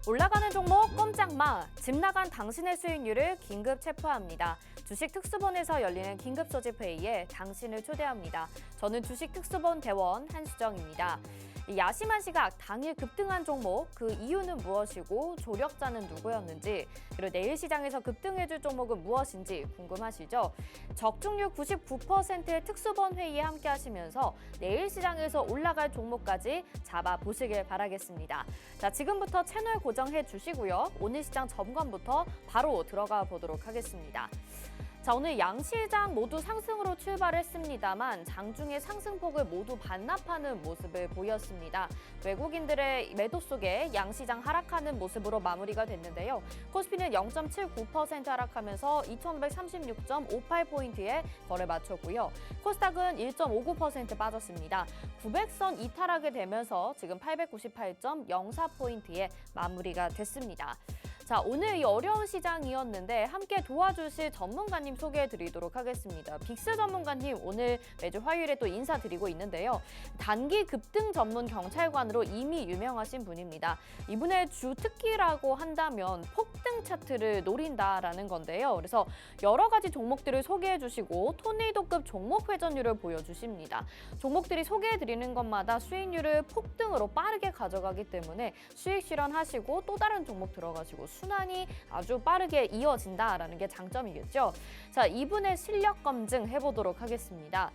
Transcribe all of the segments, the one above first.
올라가는 종목 꼼짝마, 집 나간 당신의 수익률을 긴급 체포합니다. 주식 특수본에서 열리는 긴급 소집 회의에 당신을 초대합니다. 저는 주식 특수본 대원 한수정입니다. 야심한 시각 당일 급등한 종목, 그 이유는 무엇이고 조력자는 누구였는지, 그리고 내일 시장에서 급등해줄 종목은 무엇인지 궁금하시죠? 적중률 99%의 특수본 회의에 함께 하시면서 내일 시장에서 올라갈 종목까지 잡아보시길 바라겠습니다. 자, 지금부터 채널 고정해 주시고요. 오늘 시장 점검부터 바로 들어가 보도록 하겠습니다. 자, 오늘 양시장 모두 상승으로 출발했습니다만 장중에 상승폭을 모두 반납하는 모습을 보였습니다. 외국인들의 매도 속에 양시장 하락하는 모습으로 마무리가 됐는데요. 코스피는 0.79% 하락하면서 2536.58포인트에 거래 마쳤고요. 코스닥은 1.59% 빠졌습니다. 900선 이탈하게 되면서 지금 898.04포인트에 마무리가 됐습니다. 자, 오늘 이 어려운 시장이었는데 함께 도와주실 전문가님 소개해드리도록 하겠습니다. 빅스 전문가님 오늘 매주 화요일에 또 인사드리고 있는데요. 단기 급등 전문 경찰관으로 이미 유명하신 분입니다. 이분의 주 특기라고 한다면 폭등 차트를 노린다라는 건데요. 그래서 여러 가지 종목들을 소개해주시고 토네이도급 종목 회전율을 보여주십니다. 종목들이 소개해드리는 것마다 수익률을 폭등으로 빠르게 가져가기 때문에 수익 실현하시고 또 다른 종목 들어가시고 순환이 아주 빠르게 이어진다라는 게 장점이겠죠. 자, 이분의 실력 검증 해보도록 하겠습니다.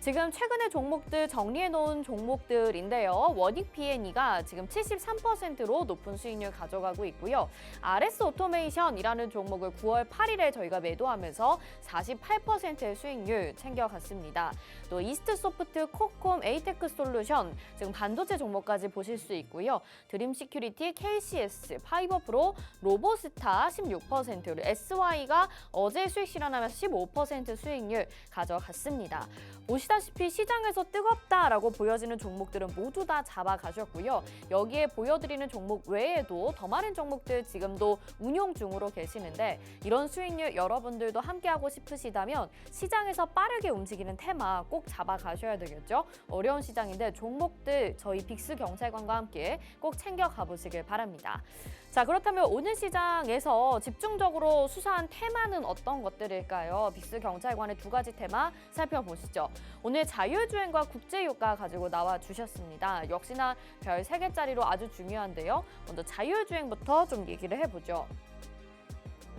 지금 최근에 종목들 정리해놓은 종목들인데요. 원익 P&E가 지금 73%로 높은 수익률 가져가고 있고요. RS 오토메이션이라는 종목을 9월 8일에 저희가 매도하면서 48%의 수익률 챙겨갔습니다. 또 이스트소프트, 코콤, 에이테크 솔루션, 지금 반도체 종목까지 보실 수 있고요. 드림시큐리티, KCS, 파이버프로, 로보스타 16%, SY가 어제 수익 실현하면서 15% 수익률 가져갔습니다. 보시다시피 시장에서 뜨겁다라고 보여지는 종목들은 모두 다 잡아가셨고요. 여기에 보여드리는 종목 외에도 더 많은 종목들 지금도 운용 중으로 계시는데 이런 수익률 여러분들도 함께하고 싶으시다면 시장에서 빠르게 움직이는 테마 꼭 잡아가셔야 되겠죠. 어려운 시장인데 종목들 저희 빅스 경찰관과 함께 꼭 챙겨가 보시길 바랍니다. 자, 그렇다면 오늘 시장에서 집중적으로 수사한 테마는 어떤 것들일까요? 빅스 경찰관의 두 가지 테마 살펴보시죠. 오늘 자율주행과 국제유가 가지고 나와주셨습니다. 역시나 별 3개짜리로 아주 중요한데요. 먼저 자율주행부터 좀 얘기를 해보죠.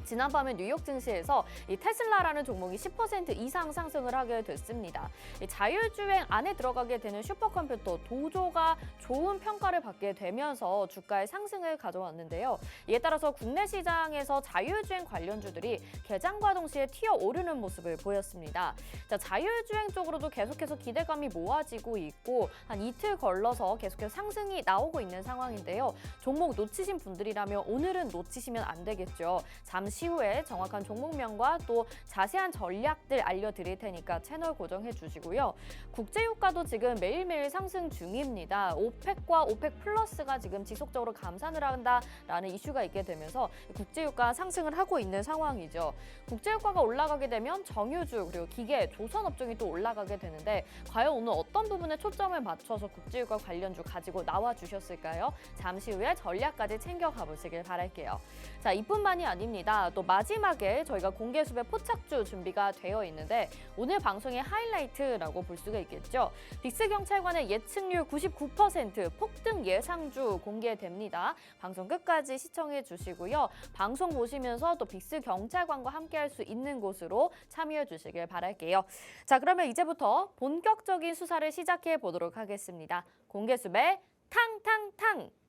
지난밤에 뉴욕 증시에서 이 테슬라라는 종목이 10% 이상 상승을 하게 됐습니다. 이 자율주행 안에 들어가게 되는 슈퍼컴퓨터 도조가 좋은 평가를 받게 되면서 주가의 상승을 가져왔는데요. 이에 따라서 국내 시장에서 자율주행 관련주들이 개장과 동시에 튀어오르는 모습을 보였습니다. 자, 자율주행 쪽으로도 계속해서 기대감이 모아지고 있고 한 이틀 걸러서 계속해서 상승이 나오고 있는 상황인데요. 종목 놓치신 분들이라면 오늘은 놓치시면 안 되겠죠. 잠시 후에 정확한 종목명과 또 자세한 전략들 알려드릴 테니까 채널 고정해 주시고요. 국제유가도 지금 매일매일 상승 중입니다. 오펙과 오펙 플러스가 지금 지속적으로 감산을 한다라는 이슈가 있게 되면서 국제유가 상승을 하고 있는 상황이죠. 국제유가가 올라가게 되면 정유주 그리고 기계, 조선업종이 또 올라가게 되는데 과연 오늘 어떤 부분에 초점을 맞춰서 국제유가 관련주 가지고 나와주셨을까요? 잠시 후에 전략까지 챙겨가 보시길 바랄게요. 자, 이뿐만이 아닙니다. 또 마지막에 저희가 공개수배 포착주 준비가 되어 있는데 오늘 방송의 하이라이트라고 볼 수가 있겠죠. 빅스 경찰관의 예측률 99% 폭등 예상주 공개됩니다. 방송 끝까지 시청해 주시고요. 방송 보시면서 또 빅스 경찰관과 함께할 수 있는 곳으로 참여해 주시길 바랄게요. 자, 그러면 이제부터 본격적인 수사를 시작해 보도록 하겠습니다. 공개수배 탕탕탕!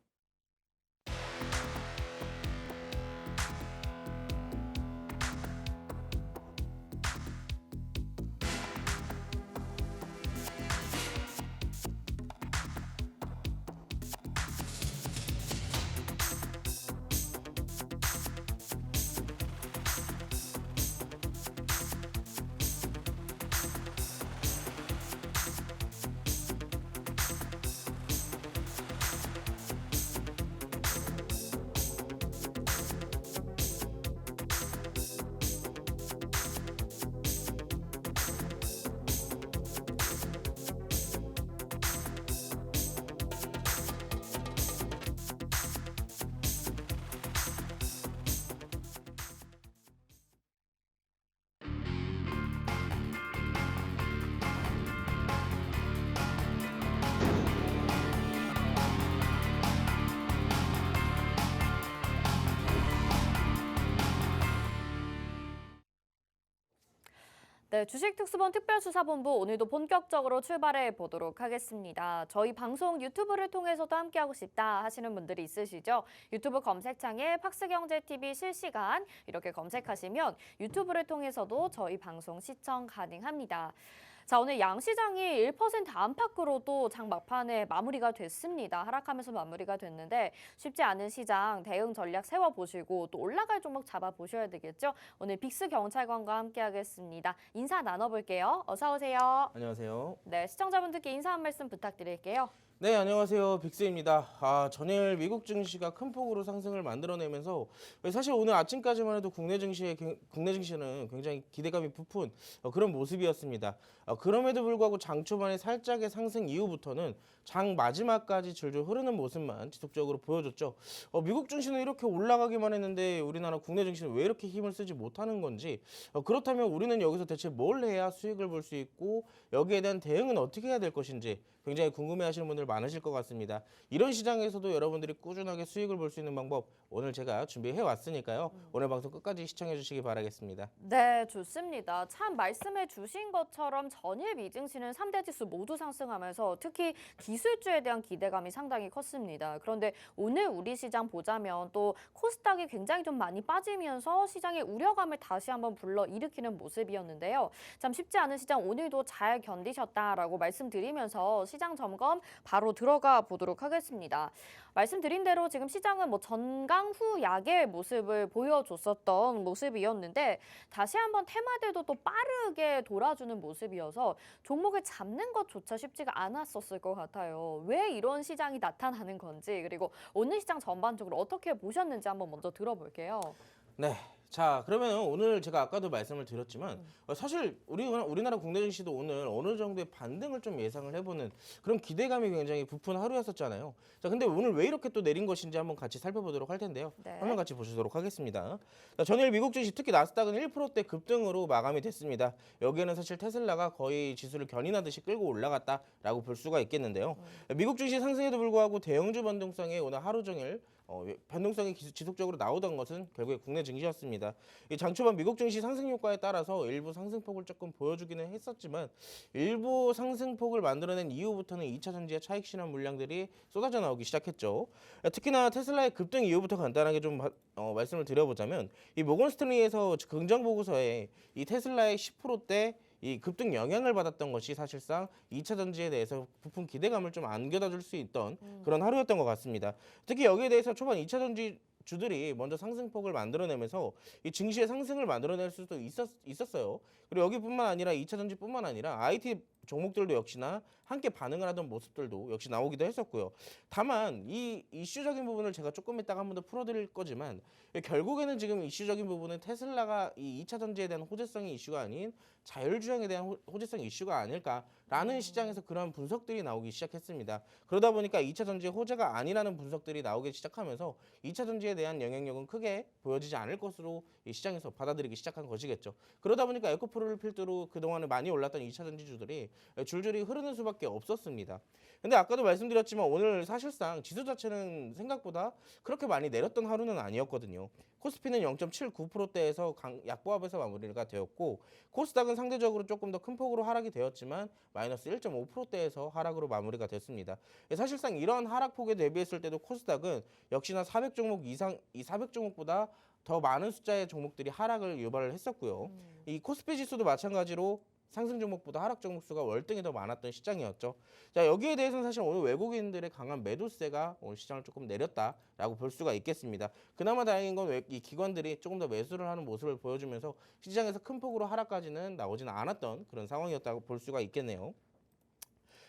네, 주식특수본 특별수사본부 오늘도 본격적으로 출발해 보도록 하겠습니다. 저희 방송 유튜브를 통해서도 함께하고 싶다 하시는 분들이 있으시죠? 유튜브 검색창에 팍스경제TV 실시간 이렇게 검색하시면 유튜브를 통해서도 저희 방송 시청 가능합니다. 자, 오늘 양시장이 1% 안팎으로도 장 막판에 마무리가 됐습니다. 하락하면서 마무리가 됐는데 쉽지 않은 시장 대응 전략 세워보시고 또 올라갈 종목 잡아보셔야 되겠죠. 오늘 빅스 경찰관과 함께하겠습니다. 인사 나눠볼게요. 어서 오세요. 안녕하세요. 네, 시청자분들께 인사 한 말씀 부탁드릴게요. 네, 안녕하세요. 빅스입니다. 전일 미국 증시가 큰 폭으로 상승을 만들어내면서 사실 오늘 아침까지만 해도 국내 증시는 굉장히 기대감이 부푼 그런 모습이었습니다. 그럼에도 불구하고 장 초반에 살짝의 상승 이후부터는 장 마지막까지 줄줄 흐르는 모습만 지속적으로 보여줬죠. 미국 증시는 이렇게 올라가기만 했는데 우리나라 국내 증시는 왜 이렇게 힘을 쓰지 못하는 건지, 그렇다면 우리는 여기서 대체 뭘 해야 수익을 볼 수 있고 여기에 대한 대응은 어떻게 해야 될 것인지 굉장히 궁금해하시는 분들 많으실 것 같습니다. 이런 시장에서도 여러분들이 꾸준하게 수익을 볼 수 있는 방법 오늘 제가 준비해 왔으니까요. 오늘 방송 끝까지 시청해 주시기 바라겠습니다. 네, 좋습니다. 참 말씀해 주신 것처럼 전일 미증시는 3대 지수 모두 상승하면서 특히 기술주에 대한 기대감이 상당히 컸습니다. 그런데 오늘 우리 시장 보자면 또 코스닥이 굉장히 좀 많이 빠지면서 시장의 우려감을 다시 한번 불러일으키는 모습이었는데요. 참 쉽지 않은 시장 오늘도 잘 견디셨다라고 말씀드리면서 시장 점검 바로 들어가 보도록 하겠습니다. 말씀드린 대로 지금 시장은 뭐 전강 후 약의 모습을 보여줬었던 모습이었는데 다시 한번 테마들도 또 빠르게 돌아주는 모습이어서 종목을 잡는 것조차 쉽지가 않았었을 것 같아요. 왜 이런 시장이 나타나는 건지 그리고 오늘 시장 전반적으로 어떻게 보셨는지 한번 먼저 들어볼게요. 네. 자, 그러면 오늘 제가 아까도 말씀을 드렸지만 사실 우리나라 국내 증시도 오늘 어느 정도의 반등을 좀 예상을 해보는 그런 기대감이 굉장히 부푼 하루였었잖아요. 자, 근데 오늘 왜 이렇게 또 내린 것인지 한번 같이 살펴보도록 할 텐데요. 네. 화면 같이 보시도록 하겠습니다. 자, 전일 미국 증시 특히 나스닥은 1%대 급등으로 마감이 됐습니다. 여기에는 사실 테슬라가 거의 지수를 견인하듯이 끌고 올라갔다라고 볼 수가 있겠는데요. 미국 증시 상승에도 불구하고 대형주 변동성에 오늘 하루 종일 변동성이 지속적으로 나오던 것은 결국에 국내 증시였습니다. 이 장초반 미국 증시 상승 효과에 따라서 일부 상승폭을 조금 보여주기는 했었지만 일부 상승폭을 만들어낸 이후부터는 2차 전지의 차익 실현 물량들이 쏟아져 나오기 시작했죠. 특히나 테슬라의 급등 이후부터 간단하게 좀 말씀을 드려보자면 이 모건 스탠리에서 긍정 보고서에 이 테슬라의 10%대 이 급등 영향을 받았던 것이 사실상 2차 전지에 대해서 부푼 기대감을 좀 안겨다 줄 수 있던 그런 하루였던 것 같습니다. 특히 여기에 대해서 초반 2차 전지 주들이 먼저 상승폭을 만들어내면서 이 증시의 상승을 만들어낼 수도 있었어요. 그리고 여기뿐만 아니라 2차 전지뿐만 아니라 IT 종목들도 역시나 함께 반응을 하던 모습들도 역시 나오기도 했었고요. 다만 이 이슈적인 부분을 제가 조금 이따가 한 번 더 풀어드릴 거지만 결국에는 지금 이슈적인 부분은 테슬라가 이 2차 전지에 대한 호재성의 이슈가 아닌 자율주행에 대한 호재성 이슈가 아닐까라는 시장에서 그런 분석들이 나오기 시작했습니다. 그러다 보니까 2차 전지의 호재가 아니라는 분석들이 나오기 시작하면서 2차 전지에 대한 영향력은 크게 보여지지 않을 것으로 이 시장에서 받아들이기 시작한 것이겠죠. 그러다 보니까 에코프로를 필두로 그동안에 많이 올랐던 2차 전지주들이 줄줄이 흐르는 수밖에 없었습니다. 근데 아까도 말씀드렸지만 오늘 사실상 지수 자체는 생각보다 그렇게 많이 내렸던 하루는 아니었거든요. 코스피는 0.79%대에서 약보합에서 마무리가 되었고 코스닥은 상대적으로 조금 더 큰 폭으로 하락이 되었지만 마이너스 1.5%대에서 하락으로 마무리가 됐습니다. 사실상 이런 하락폭에 대비했을 때도 코스닥은 역시나 400종목 이상, 이 400종목보다 더 많은 숫자의 종목들이 하락을 유발을 했었고요. 이 코스피 지수도 마찬가지로 상승 종목보다 하락 종목 수가 월등히 더 많았던 시장이었죠. 자, 여기에 대해서는 사실 오늘 외국인들의 강한 매도세가 오늘 시장을 조금 내렸다라고 볼 수가 있겠습니다. 그나마 다행인 건 이 기관들이 조금 더 매수를 하는 모습을 보여주면서 시장에서 큰 폭으로 하락까지는 나오지는 않았던 그런 상황이었다고 볼 수가 있겠네요.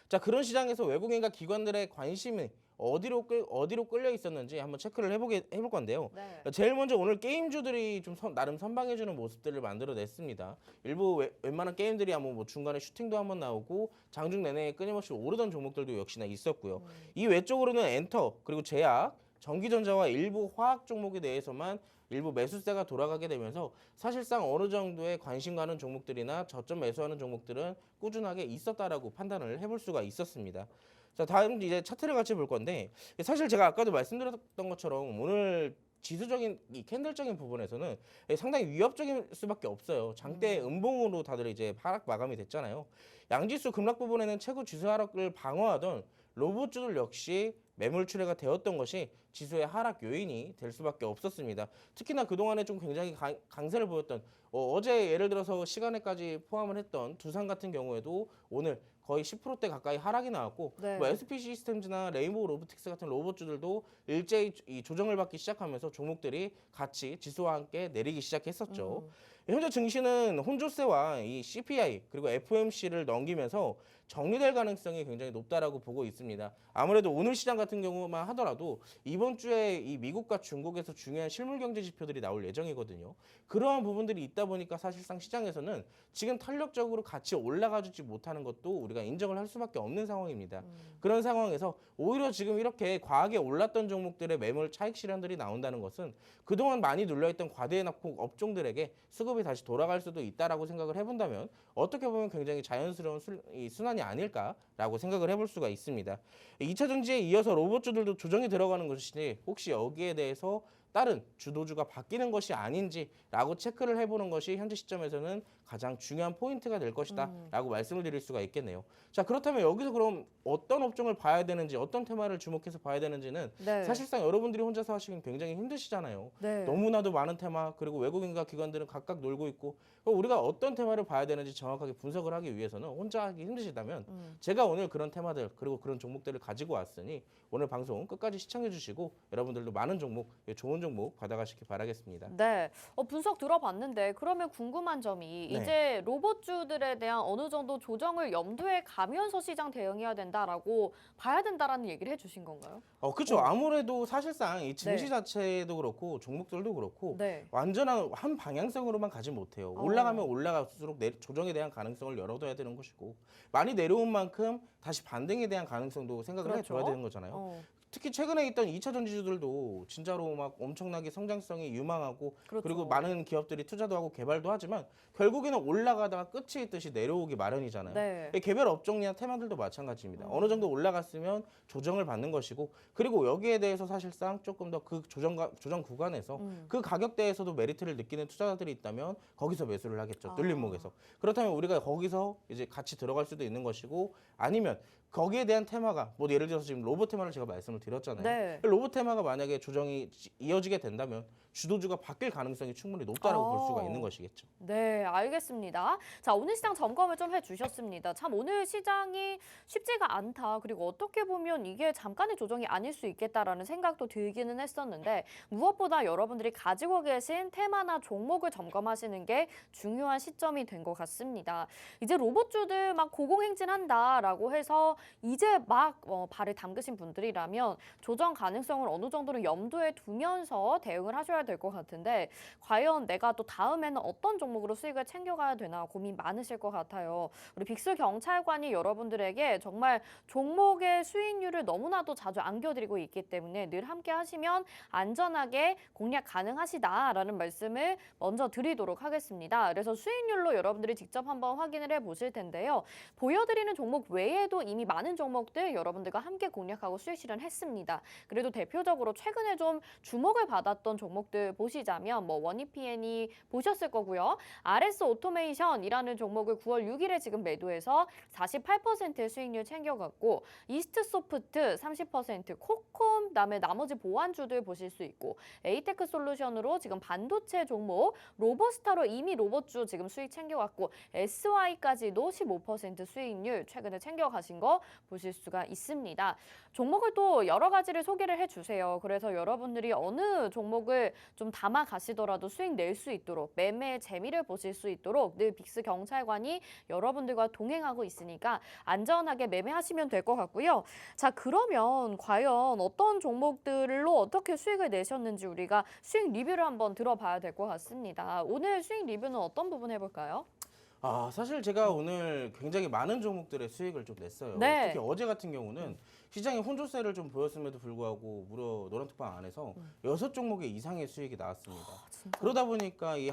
자, 그런 시장에서 외국인과 기관들의 관심이 어디로 끌려 있었는지 한번 체크를 해볼 건데요. 네. 제일 먼저 오늘 게임주들이 좀 나름 선방해주는 모습들을 만들어냈습니다. 일부 웬만한 게임들이 뭐 중간에 슈팅도 한번 나오고 장중 내내 끊임없이 오르던 종목들도 역시나 있었고요. 이 외적으로는 엔터 그리고 제약, 전기전자와 일부 화학 종목에 대해서만 일부 매수세가 돌아가게 되면서 사실상 어느 정도의 관심 가는 종목들이나 저점 매수하는 종목들은 꾸준하게 있었다라고 판단을 해볼 수가 있었습니다. 자, 다음 이제 차트를 같이 볼 건데 사실 제가 아까도 말씀드렸던 것처럼 오늘 지수적인 이 캔들적인 부분에서는 상당히 위협적일 수밖에 없어요. 장대 음봉으로 다들 이제 하락 마감이 됐잖아요. 양지수 급락 부분에는 최고 지수 하락을 방어하던 로봇주들 역시 매물 출회가 되었던 것이 지수의 하락 요인이 될 수밖에 없었습니다. 특히나 그동안에 좀 굉장히 강세를 보였던 어제 예를 들어서 시간에까지 포함을 했던 두산 같은 경우에도 오늘 거의 10%대 가까이 하락이 나왔고 네. 뭐 SP 시스템즈나 레인보우 로보틱스 같은 로봇주들도 일제히 이 조정을 받기 시작하면서 종목들이 같이 지수와 함께 내리기 시작했었죠. 현재 증시는 혼조세와 이 CPI 그리고 FOMC를 넘기면서 정리될 가능성이 굉장히 높다라고 보고 있습니다. 아무래도 오늘 시장 같은 경우만 하더라도 이번 주에 이 미국과 중국에서 중요한 실물 경제 지표들이 나올 예정이거든요. 그러한 부분들이 있다 보니까 사실상 시장에서는 지금 탄력적으로 같이 올라가주지 못하는 것도 우리가 인정을 할 수밖에 없는 상황입니다. 그런 상황에서 오히려 지금 이렇게 과하게 올랐던 종목들의 매물 차익 실현들이 나온다는 것은 그동안 많이 눌려있던 과대의 낙폭 업종들에게 수급이 다시 돌아갈 수도 있다라고 생각을 해본다면 어떻게 보면 굉장히 자연스러운 이 순환이 아닐까라고 생각을 해볼 수가 있습니다. 2차 전지에 이어서 로봇주들도 조정이 들어가는 것이니 혹시 여기에 대해서 다른 주도주가 바뀌는 것이 아닌지라고 체크를 해보는 것이 현재 시점에서는 가장 중요한 포인트가 될 것이다라고 말씀을 드릴 수가 있겠네요. 자, 그렇다면 여기서 그럼 어떤 업종을 봐야 되는지 어떤 테마를 주목해서 봐야 되는지는 네. 사실상 여러분들이 혼자서 하시긴 굉장히 힘드시잖아요. 네. 너무나도 많은 테마 그리고 외국인과 기관들은 각각 놀고 있고 우리가 어떤 테마를 봐야 되는지 정확하게 분석을 하기 위해서는 혼자 하기 힘드시다면 제가 오늘 그런 테마들 그리고 그런 종목들을 가지고 왔으니 오늘 방송 끝까지 시청해 주시고 여러분들도 많은 종목, 좋은 종목 받아가시기 바라겠습니다. 네, 분석 들어봤는데 그러면 궁금한 점이 네. 이제 로봇주들에 대한 어느 정도 조정을 염두에 가면서 시장 대응해야 된다라고 봐야 된다라는 얘기를 해주신 건가요? 그렇죠. 아무래도 사실상 이 증시 네. 자체도 그렇고 종목들도 그렇고 네. 완전한 한 방향성으로만 가지 못해요. 올라가면 올라갈수록 조정에 대한 가능성을 열어둬야 되는 것이고 많이 내려온 만큼 다시 반등에 대한 가능성도 생각을 그렇죠. 해줘야 되는 거잖아요. 특히 최근에 있던 2차 전지주들도 진짜로 막 엄청나게 성장성이 유망하고 그렇죠. 그리고 많은 기업들이 투자도 하고 개발도 하지만 결국에는 올라가다가 끝이 있듯이 내려오기 마련이잖아요. 네. 개별 업종이나 테마들도 마찬가지입니다. 어느 정도 올라갔으면 조정을 받는 것이고 그리고 여기에 대해서 사실상 조금 더 그 조정 구간에서 그 가격대에서도 메리트를 느끼는 투자자들이 있다면 거기서 매수를 하겠죠. 눌림목에서. 그렇다면 우리가 거기서 이제 같이 들어갈 수도 있는 것이고 아니면 거기에 대한 테마가 뭐 예를 들어서 지금 로봇 테마를 제가 말씀을 드렸잖아요. 네. 로봇 테마가 만약에 조정이 이어지게 된다면 주도주가 바뀔 가능성이 충분히 높다라고 볼 수가 있는 것이겠죠. 네, 알겠습니다. 자, 오늘 시장 점검을 좀 해주셨습니다. 참 오늘 시장이 쉽지가 않다. 그리고 어떻게 보면 이게 잠깐의 조정이 아닐 수 있겠다라는 생각도 들기는 했었는데 무엇보다 여러분들이 가지고 계신 테마나 종목을 점검하시는 게 중요한 시점이 된 것 같습니다. 이제 로봇주들 막 고공행진한다라고 해서 이제 막 발을 담그신 분들이라면 조정 가능성을 어느 정도는 염두에 두면서 대응을 하셔야 될 것 같은데 과연 내가 또 다음에는 어떤 종목으로 수익을 챙겨가야 되나 고민 많으실 것 같아요. 우리 빅스 경찰관이 여러분들에게 정말 종목의 수익률을 너무나도 자주 안겨드리고 있기 때문에 늘 함께 하시면 안전하게 공략 가능하시다라는 말씀을 먼저 드리도록 하겠습니다. 그래서 수익률로 여러분들이 직접 한번 확인을 해보실 텐데요. 보여드리는 종목 외에도 이미 많은 종목들 여러분들과 함께 공략하고 수익 실현했습니다. 그래도 대표적으로 최근에 좀 주목을 받았던 종목들 보시자면 뭐 원이PN이 보셨을 거고요. RS 오토메이션이라는 종목을 9월 6일에 지금 매도해서 48%의 수익률 챙겨갔고 이스트 소프트 30%, 코콤, 그다음에 나머지 보안주들 보실 수 있고 에이테크 솔루션으로 지금 반도체 종목, 로보스타로 이미 로봇주 지금 수익 챙겨갔고 SY까지도 15% 수익률 최근에 챙겨가신 거 보실 수가 있습니다. 종목을 또 여러 가지를 소개를 해주세요. 그래서 여러분들이 어느 종목을 좀 담아 가시더라도 수익 낼 수 있도록 매매의 재미를 보실 수 있도록 늘 빅스 경찰관이 여러분들과 동행하고 있으니까 안전하게 매매하시면 될 것 같고요. 자, 그러면 과연 어떤 종목들로 어떻게 수익을 내셨는지 우리가 수익 리뷰를 한번 들어봐야 될 것 같습니다. 오늘 수익 리뷰는 어떤 부분 해볼까요? 사실 제가 오늘 굉장히 많은 종목들의 수익을 좀 냈어요. 네. 특히 어제 같은 경우는 시장에 혼조세를 좀 보였음에도 불구하고 무려 노란톡방 안에서 6종목의 이상의 수익이 나왔습니다. 진짜. 그러다 보니까 이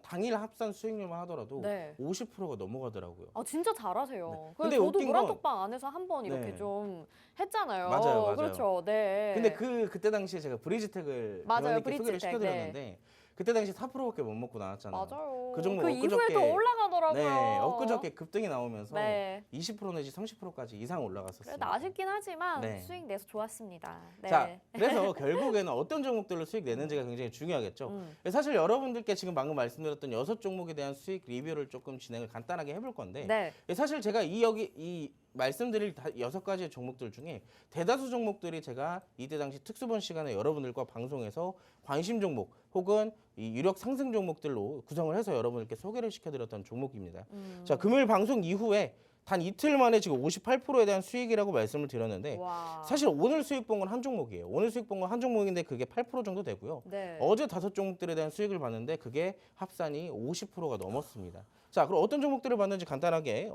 당일 합산 수익률만 하더라도 네. 50%가 넘어가더라고요. 아 진짜 잘하세요. 네. 근데 근데 저도 웃긴 건- 노란톡방 안에서 한번 이렇게 네. 좀 했잖아요. 맞아요. 그렇죠. 네. 근데 그때 당시에 제가 브리지텍을 맞아요, 회원님께 소개를 브리지텍, 시켜드렸는데 그때 당시 4%밖에 못 먹고 나왔잖아요. 맞아요. 그 종목 그 이후에 또 올라가더라고요. 네, 엊그저께 급등이 나오면서 네. 20% 내지 30%까지 이상 올라갔었습니다. 그래도 아쉽긴 하지만 네. 수익 내서 좋았습니다. 네. 자, 그래서 결국에는 어떤 종목들로 수익 내는지가 굉장히 중요하겠죠. 사실 여러분들께 지금 방금 말씀드렸던 6종목에 대한 수익 리뷰를 조금 진행을 간단하게 해볼 건데 네. 사실 제가 이 말씀드릴 6가지의 종목들 중에 대다수 종목들이 제가 이때 당시 특수본 시간에 여러분들과 방송에서 관심 종목 혹은 이 유력 상승 종목들로 구성을 해서 여러분들께 소개를 시켜드렸던 종목입니다. 자, 금요일 방송 이후에 단 이틀 만에 지금 58%에 대한 수익이라고 말씀을 드렸는데 와. 사실 오늘 수익 본 건 한 종목이에요. 오늘 수익 본 건 한 종목인데 그게 8% 정도 되고요. 네. 어제 5종목들에 대한 수익을 봤는데 그게 합산이 50%가 넘었습니다. 자, 그럼 어떤 종목들을 봤는지 간단하게